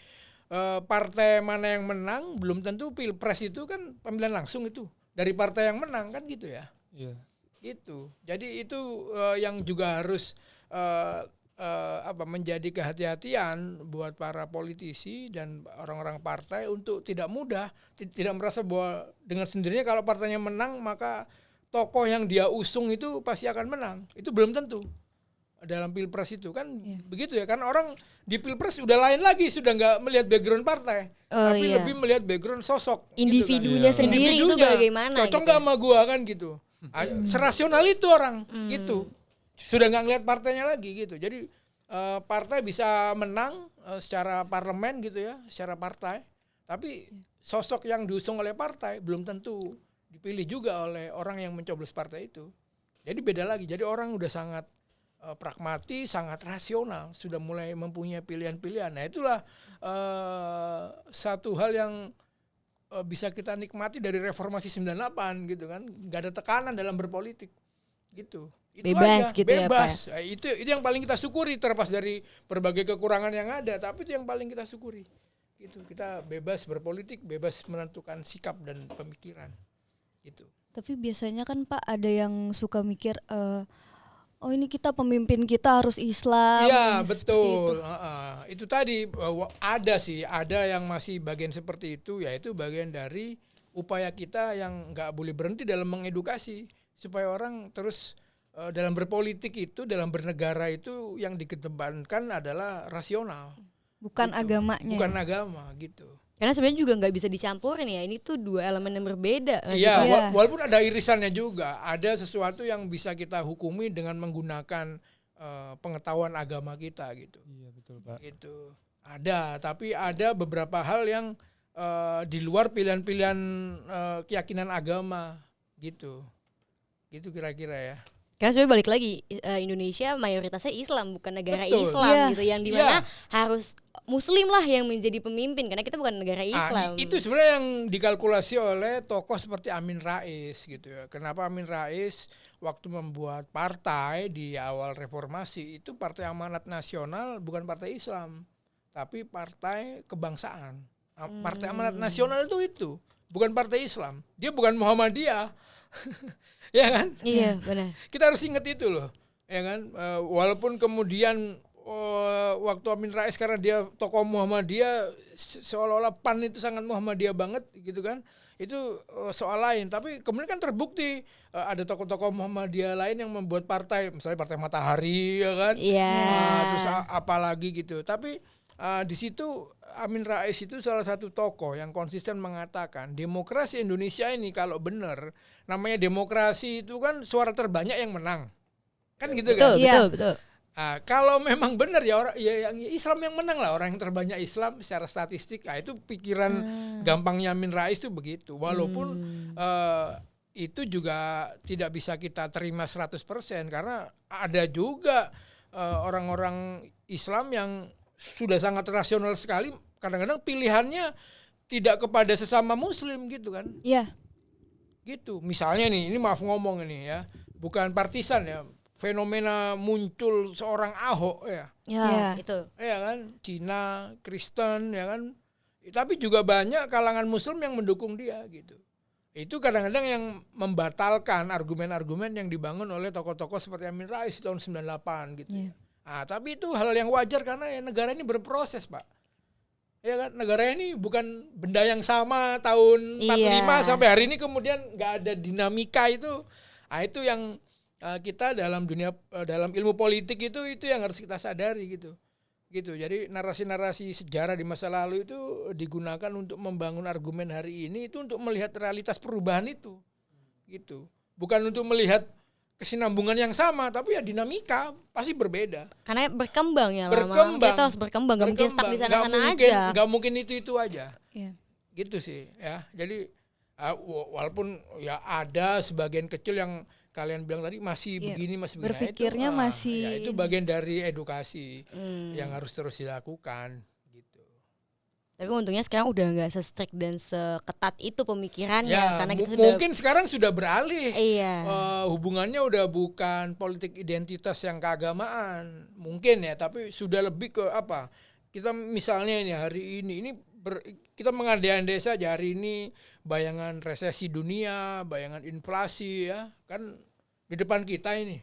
partai mana yang menang belum tentu pilpres itu kan pemilihan langsung itu dari partai yang menang kan gitu ya. Iya. Itu. Jadi itu yang juga harus menjadi kehati-hatian buat para politisi dan orang-orang partai untuk tidak mudah, tidak merasa bahwa dengan sendirinya kalau partainya menang maka tokoh yang dia usung itu pasti akan menang. Itu belum tentu dalam pilpres itu kan begitu ya, kan orang di pilpres udah lain lagi, sudah nggak melihat background partai, tapi lebih melihat background sosok Individunya gitu kan. sendiri itu bagaimana cocok gitu nggak sama gua kan gitu. Serasional itu orang gitu, sudah nggak ngelihat partainya lagi gitu. Jadi partai bisa menang secara parlemen gitu ya, secara partai, tapi sosok yang diusung oleh partai belum tentu dipilih juga oleh orang yang mencoblos partai itu. Jadi beda lagi. Jadi orang udah sangat pragmatis, sangat rasional, sudah mulai mempunyai pilihan-pilihan. Nah itulah satu hal yang bisa kita nikmati dari reformasi 98 gitu kan, nggak ada tekanan dalam berpolitik gitu. Itu Bebas aja, gitu ya, bebas. Nah, itu yang paling kita syukuri, terlepas dari berbagai kekurangan yang ada, tapi itu yang paling kita syukuri. Gitu. Kita bebas berpolitik, bebas menentukan sikap dan pemikiran. Gitu. Tapi biasanya kan Pak ada yang suka mikir oh ini kita pemimpin kita harus Islam. Iya seperti betul. itu. Itu tadi ada yang masih bagian seperti itu, yaitu bagian dari upaya kita yang nggak boleh berhenti dalam mengedukasi supaya orang terus dalam berpolitik itu, dalam bernegara itu yang dikedepankan adalah rasional. Bukan gitu. agamanya. Bukan agama gitu. Karena sebenarnya juga nggak bisa dicampurin ya. Ini tuh dua elemen yang berbeda. nggak sih, Iya, Pak? Iya. walaupun ada irisannya juga, ada sesuatu yang bisa kita hukumi dengan menggunakan pengetahuan agama kita gitu. Iya betul Pak. Gitu. Ada, tapi ada beberapa hal yang di luar pilihan-pilihan keyakinan agama gitu. Gitu kira-kira ya. Karena sebenarnya balik lagi Indonesia mayoritasnya Islam, bukan negara Betul. Islam Iya. gitu, yang dimana harus Muslim lah yang menjadi pemimpin karena kita bukan negara Islam. Itu sebenarnya yang dikalkulasi oleh tokoh seperti Amin Rais gitu ya. Kenapa Amin Rais waktu membuat partai di awal reformasi itu Partai Amanat Nasional bukan partai Islam, tapi partai kebangsaan. Partai Amanat Nasional itu bukan partai Islam. Dia bukan Muhammadiyah. Ya kan? Iya benar. Kita harus ingat itu loh, ya kan? Walaupun kemudian waktu Amin Rais karena dia tokoh Muhammadiyah seolah-olah PAN itu sangat Muhammadiyah banget gitu kan, itu soal lain. Tapi kemudian kan terbukti ada tokoh-tokoh Muhammadiyah lain yang membuat partai, misalnya Partai Matahari ya kan, Iya. terus apa lagi gitu. Tapi di situ Amin Rais itu salah satu tokoh yang konsisten mengatakan demokrasi Indonesia ini kalau benar, namanya demokrasi itu kan suara terbanyak yang menang, kan gitu kan? Betul, Iya. betul. Kalau memang benar ya orang ya yang Islam yang menang lah, orang yang terbanyak Islam secara statistik. Itu pikiran gampangnya Amin Rais itu begitu. Walaupun itu juga tidak bisa kita terima 100% karena ada juga orang-orang Islam yang sudah sangat rasional sekali, kadang-kadang pilihannya tidak kepada sesama muslim gitu kan. Iya. Gitu. Misalnya nih, ini maaf ngomong ini ya, bukan partisan ya. Fenomena muncul seorang Ahok ya. Ya, Iya. itu. Ya kan, Cina, Kristen ya kan. Tapi juga banyak kalangan muslim yang mendukung dia gitu. Itu kadang-kadang yang membatalkan argumen-argumen yang dibangun oleh tokoh-tokoh seperti Amin Rais tahun 98 gitu. Iya. Tapi itu hal yang wajar karena ya negara ini berproses, Pak. Ya kan, negara ini bukan benda yang sama tahun 45 sampai hari ini kemudian nggak ada dinamika itu. Itu yang kita dalam dunia dalam ilmu politik itu yang harus kita sadari gitu. Jadi narasi-narasi sejarah di masa lalu itu digunakan untuk membangun argumen hari ini itu untuk melihat realitas perubahan itu. Gitu. Bukan untuk melihat kesinambungan yang sama, tapi ya dinamika pasti berbeda. Karena berkembang ya Berkembang. lama. Kita harus berkembang, gak mungkin stuck di sana-sana aja. Nggak mungkin itu aja. Iya. Gitu sih ya. Jadi walaupun ya ada sebagian kecil yang kalian bilang tadi masih Iya, begini masih begini. berpikirnya masih ya itu bagian dari edukasi yang harus terus dilakukan gitu. Tapi untungnya sekarang udah nggak se-strict dan seketat itu pemikirannya Ya karena kita sudah mungkin sekarang sudah beralih. iya. Hubungannya udah bukan politik identitas yang keagamaan mungkin ya, tapi sudah lebih ke apa? Kita misalnya ini hari ini kita mengandai-andai saja hari ini bayangan resesi dunia, bayangan inflasi ya kan di depan kita ini.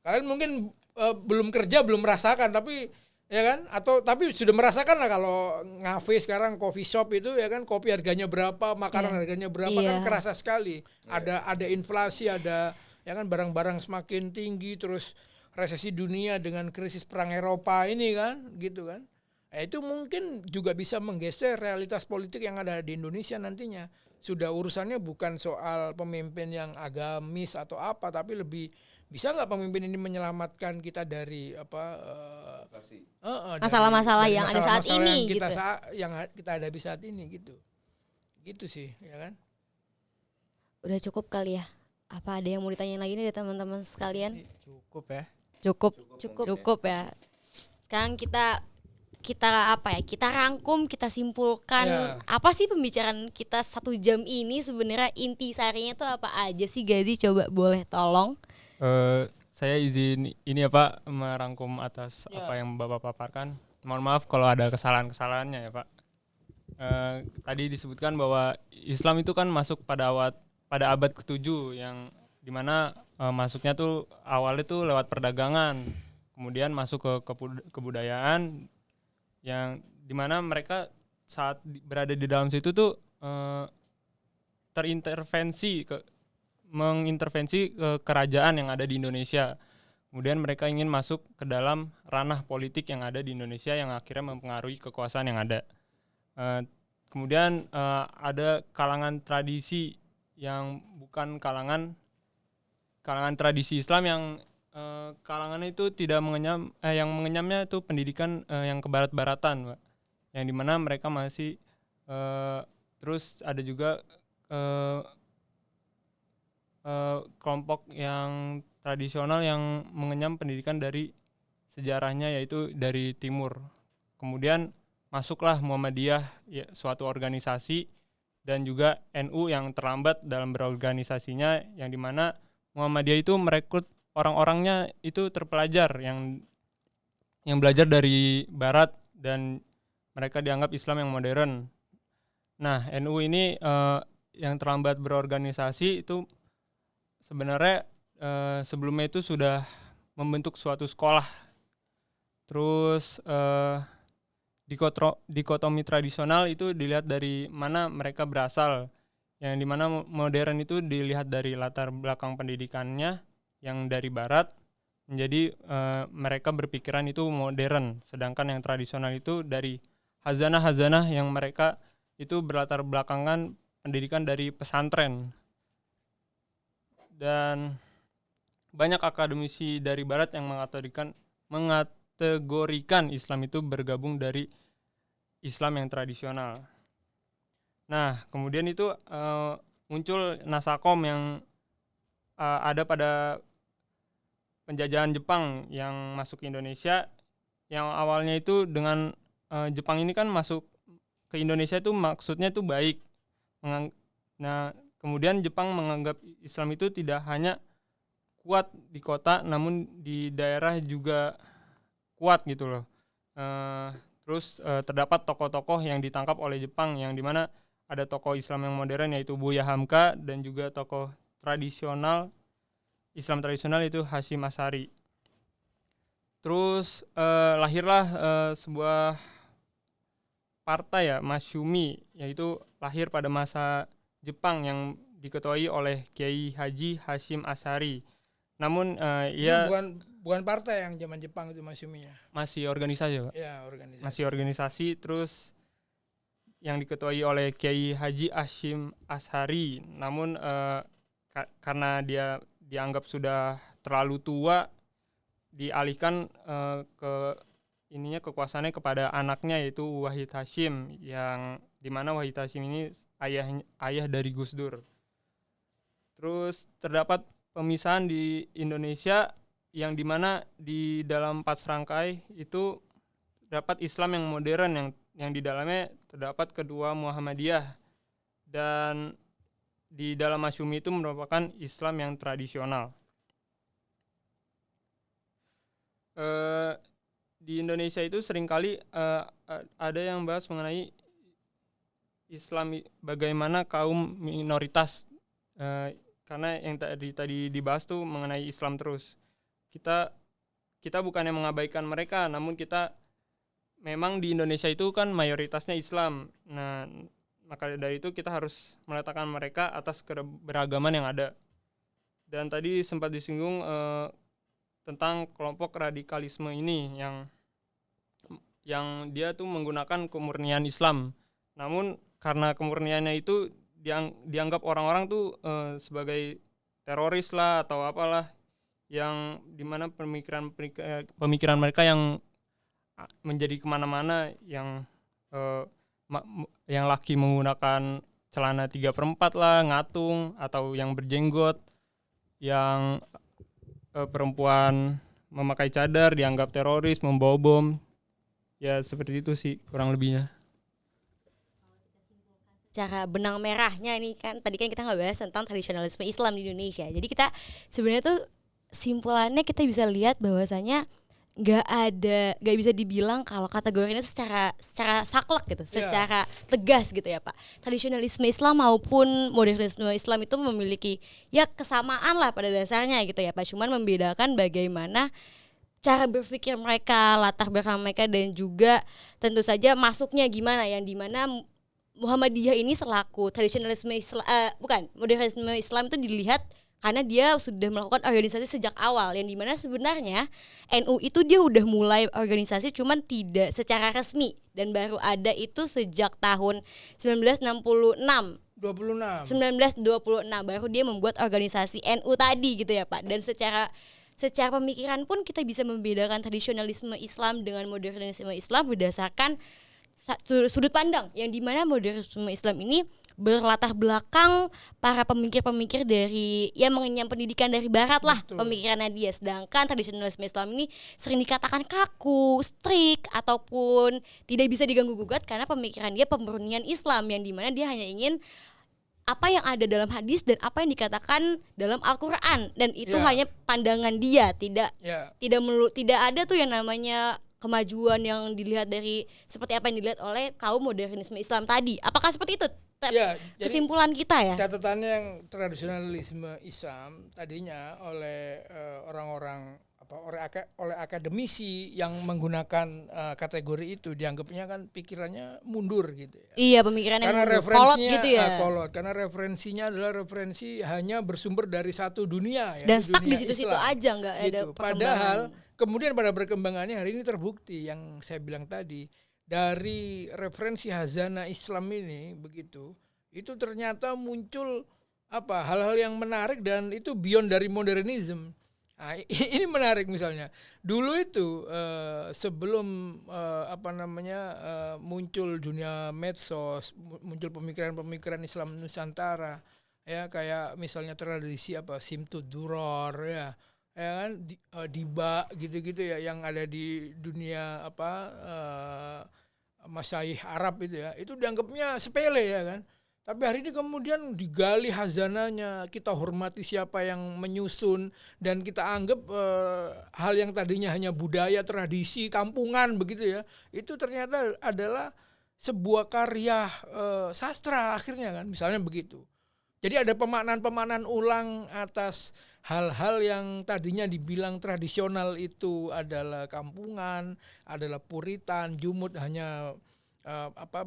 Kalian mungkin belum kerja belum merasakan tapi ya kan, atau tapi sudah merasakan lah kalau ngafe sekarang coffee shop itu ya kan, kopi harganya berapa, makanan harganya berapa kan kerasa sekali. Ada inflasi, ada ya kan barang-barang semakin tinggi, terus resesi dunia dengan krisis perang Eropa ini kan gitu kan. Itu mungkin juga bisa menggeser realitas politik yang ada di Indonesia nantinya. Sudah urusannya bukan soal pemimpin yang agamis atau apa, tapi lebih bisa nggak pemimpin ini menyelamatkan kita dari masalah-masalah yang ada saat ini yang gitu. yang kita hadapi saat ini gitu sih ya kan. Udah cukup kali ya. Apa ada yang mau ditanyain lagi nih dari teman-teman sekalian? Cukup ya. Cukup ya. Sekarang kita apa ya? Kita rangkum, kita simpulkan apa sih pembicaraan kita 1 jam ini sebenarnya inti sarinya tuh apa aja sih, Gazi? Coba boleh tolong. Saya izin ini ya Pak, merangkum atas apa yang Bapak paparkan. Mohon maaf kalau ada kesalahan-kesalahannya ya Pak. Tadi disebutkan bahwa Islam itu kan masuk pada abad ke-7 yang dimana masuknya tuh awalnya tuh lewat perdagangan, kemudian masuk ke kebudayaan yang dimana mereka saat berada di dalam situ tuh mengintervensi ke kerajaan yang ada di Indonesia. Kemudian mereka ingin masuk ke dalam ranah politik yang ada di Indonesia yang akhirnya mempengaruhi kekuasaan yang ada. kemudian ada kalangan tradisi yang bukan kalangan tradisi Islam yang kalangan itu tidak mengenyam, yang mengenyamnya itu pendidikan yang kebarat-baratan, Pak. Yang dimana mereka masih terus ada juga kelompok yang tradisional yang mengenyam pendidikan dari sejarahnya, yaitu dari timur. Kemudian masuklah Muhammadiyah, ya, suatu organisasi, dan juga NU yang terlambat dalam berorganisasinya, yang dimana Muhammadiyah itu merekrut orang-orangnya itu terpelajar yang belajar dari Barat dan mereka dianggap Islam yang modern. Nah, NU ini yang terlambat berorganisasi itu sebenarnya sebelumnya itu sudah membentuk suatu sekolah. Terus dikotomi tradisional itu dilihat dari mana mereka berasal, yang dimana modern itu dilihat dari latar belakang pendidikannya yang dari Barat, menjadi mereka berpikiran itu modern, sedangkan yang tradisional itu dari hazanah yang mereka itu berlatar belakangan pendidikan dari pesantren. Dan banyak akademisi dari Barat yang mengategorikan Islam itu bergabung dari Islam yang tradisional. Nah, kemudian itu muncul Nasakom yang ada pada penjajahan Jepang yang masuk ke Indonesia, yang awalnya itu dengan Jepang ini kan masuk ke Indonesia itu maksudnya itu baik. Nah, kemudian Jepang menganggap Islam itu tidak hanya kuat di kota, namun di daerah juga kuat gitu loh. Terus terdapat tokoh-tokoh yang ditangkap oleh Jepang, yang dimana ada tokoh Islam yang modern yaitu Buya Hamka, dan juga tokoh tradisional Islam tradisional itu Hasyim Asy'ari. Terus lahirlah sebuah partai, ya, Masyumi, yaitu lahir pada masa Jepang yang diketuai oleh Kiai Haji Hasyim Asy'ari. Namun ia bukan partai yang zaman Jepang itu Masyuminya. masih organisasi, Pak. Ya, organisasi. Masih organisasi, terus yang diketuai oleh Kiai Haji Hasyim Asy'ari. Namun karena dia dianggap sudah terlalu tua, dialihkan kekuasaannya kepada anaknya, yaitu Wahid Hasyim, yang dimana Wahid Hasyim ini ayah dari Gus Dur. Terus terdapat pemisahan di Indonesia, yang dimana di dalam 4 serangkai itu terdapat Islam yang modern, yang di dalamnya terdapat kedua Muhammadiyah, dan di dalam Masyumi itu merupakan Islam yang tradisional. Di Indonesia itu seringkali ada yang bahas mengenai Islam bagaimana kaum minoritas, karena yang tadi dibahas tuh mengenai Islam terus. Kita bukannya mengabaikan mereka, namun kita memang di Indonesia itu kan mayoritasnya Islam. Nah, maka dari itu kita harus meletakkan mereka atas keberagaman yang ada. Dan tadi sempat disinggung tentang kelompok radikalisme ini yang dia tuh menggunakan kemurnian Islam. Namun karena kemurniannya itu dianggap orang-orang tuh sebagai teroris lah atau apalah, yang dimana pemikiran mereka yang menjadi kemana-mana, yang laki menggunakan celana 3/4 lah, ngatung, atau yang berjenggot, yang perempuan memakai cadar dianggap teroris, membawa bom. Ya seperti itu sih kurang lebihnya. Cara benang merahnya ini kan tadi kan kita ngebahas tentang tradisionalisme Islam di Indonesia. Jadi kita sebenarnya tuh simpulannya kita bisa lihat bahwasanya nggak bisa dibilang kalau kategorinya secara saklek gitu, secara tegas gitu ya Pak. Tradisionalisme Islam maupun modernisme Islam itu memiliki ya kesamaan lah pada dasarnya gitu ya Pak. Cuman membedakan bagaimana cara berpikir mereka, latar belakang mereka, dan juga tentu saja masuknya gimana, yang dimana Muhammadiyah ini selaku tradisionalisme Islam, modernisme Islam itu dilihat karena dia sudah melakukan organisasi sejak awal, yang dimana sebenarnya NU itu dia udah mulai organisasi cuman tidak secara resmi, dan baru ada itu sejak tahun 1966 baru dia membuat organisasi NU tadi gitu ya Pak. Dan secara pemikiran pun kita bisa membedakan tradisionalisme Islam dengan modernisme Islam berdasarkan sudut pandang, yang dimana modernisme Islam ini berlatar belakang para pemikir-pemikir dari yang mengenyam pendidikan dari barat lah. Betul. Pemikirannya dia. Sedangkan tradisionalisme Islam ini sering dikatakan kaku, strict, ataupun tidak bisa diganggu gugat karena pemikiran dia pemurnian Islam, yang dimana dia hanya ingin apa yang ada dalam hadis dan apa yang dikatakan dalam Al-Quran, dan itu hanya pandangan dia, tidak ada tuh yang namanya kemajuan yang dilihat dari seperti apa yang dilihat oleh kaum modernisme Islam tadi. Apakah seperti itu kesimpulan kita ya? Catatannya yang tradisionalisme Islam tadinya oleh orang-orang oleh akademisi yang menggunakan kategori itu dianggapnya kan pikirannya mundur gitu ya. Iya, pemikirannya karena mundur, kolot gitu ya. Karena referensinya adalah referensi hanya bersumber dari satu dunia ya. Dan stuck di situ-situ aja, nggak ada gitu. Padahal kemudian pada perkembangannya hari ini terbukti yang saya bilang tadi, dari referensi Hazanah Islam ini begitu, itu ternyata muncul hal-hal yang menarik dan itu beyond dari modernism. Nah, ini menarik misalnya. Dulu itu sebelum muncul dunia medsos, muncul pemikiran-pemikiran Islam Nusantara, ya kayak misalnya tradisi Simtud Duror ya kan Diba gitu-gitu ya yang ada di dunia masyayikh Arab itu ya, itu dianggapnya sepele ya kan. Tapi hari ini kemudian digali hazanahnya, kita hormati siapa yang menyusun, dan kita anggap hal yang tadinya hanya budaya, tradisi, kampungan begitu ya, itu ternyata adalah sebuah karya sastra akhirnya kan, misalnya begitu. Jadi ada pemaknaan ulang atas hal-hal yang tadinya dibilang tradisional itu adalah kampungan, adalah puritan, jumud, hanya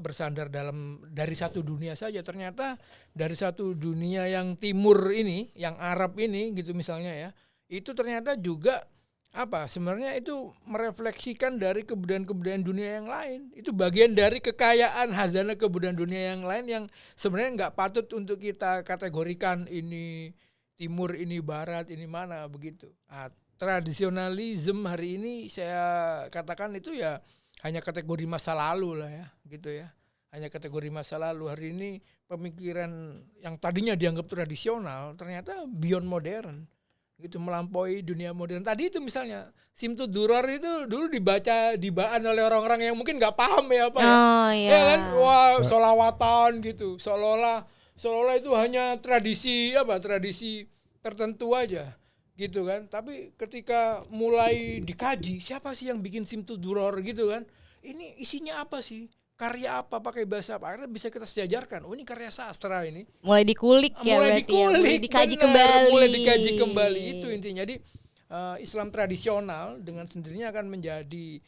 bersandar dari satu dunia saja. Ternyata dari satu dunia yang timur ini, yang Arab ini gitu misalnya ya, itu ternyata juga sebenarnya itu merefleksikan dari kebudayaan-kebudayaan dunia yang lain. Itu bagian dari kekayaan hazanah kebudayaan dunia yang lain yang sebenarnya nggak patut untuk kita kategorikan ini timur, ini barat, ini mana begitu. Tradisionalisme hari ini saya katakan itu ya hanya kategori masa lalu lah ya, gitu ya. Hanya kategori masa lalu. Hari ini pemikiran yang tadinya dianggap tradisional ternyata beyond modern, gitu, melampaui dunia modern. Tadi itu misalnya Simtud Duror itu dulu dibaan oleh orang-orang yang mungkin nggak paham ya ya kan, wah sholawatan gitu, seolah-olah itu hanya tradisi tertentu aja. Gitu kan, tapi ketika mulai dikaji siapa sih yang bikin Simtud Duror gitu kan, ini isinya apa sih, karya apa, pakai bahasa apa, akhirnya bisa kita sejajarkan, oh ini karya sastra ini, mulai dikulik mulai dikaji kembali itu intinya. Jadi Islam tradisional dengan sendirinya akan menjadi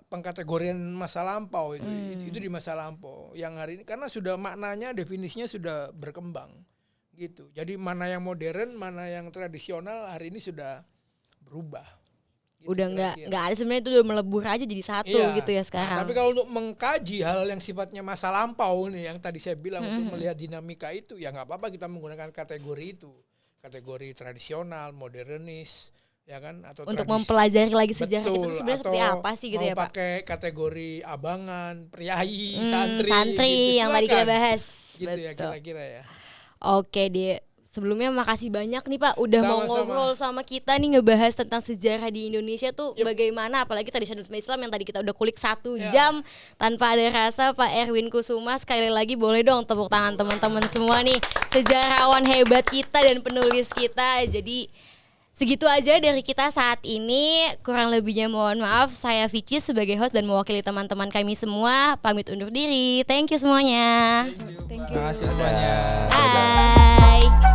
pengkategorian masa lampau itu di masa lampau yang hari ini karena sudah maknanya, definisinya sudah berkembang. Gitu. Jadi mana yang modern, mana yang tradisional hari ini sudah berubah. Gitu, udah nggak ada sebenarnya, itu udah melebur aja jadi satu gitu ya sekarang. Tapi kalau untuk mengkaji hal yang sifatnya masa lampau nih, yang tadi saya bilang untuk melihat dinamika itu, ya nggak apa-apa kita menggunakan kategori itu, kategori tradisional, modernis, ya kan, atau untuk mempelajari lagi sejarah kita itu sebenarnya seperti apa sih gitu ya Pak. Pakai kategori abangan, priayi, santri gitu. Yang tadi kita bahas. Gitu ya kira-kira ya. Oke deh, sebelumnya makasih banyak nih Pak udah mau ngobrol sama kita nih, ngebahas tentang sejarah di Indonesia tuh bagaimana, apalagi tradisionalisme Islam yang tadi kita udah kulik 1 jam tanpa ada rasa. Pak Erwin Kusuma, sekali lagi boleh dong tepuk tangan teman-teman semua nih, sejarawan hebat kita dan penulis kita. Jadi segitu aja dari kita saat ini, kurang lebihnya mohon maaf. Saya Vici sebagai host dan mewakili teman-teman kami semua pamit undur diri. Thank you semuanya. Terima kasih semuanya. Bye.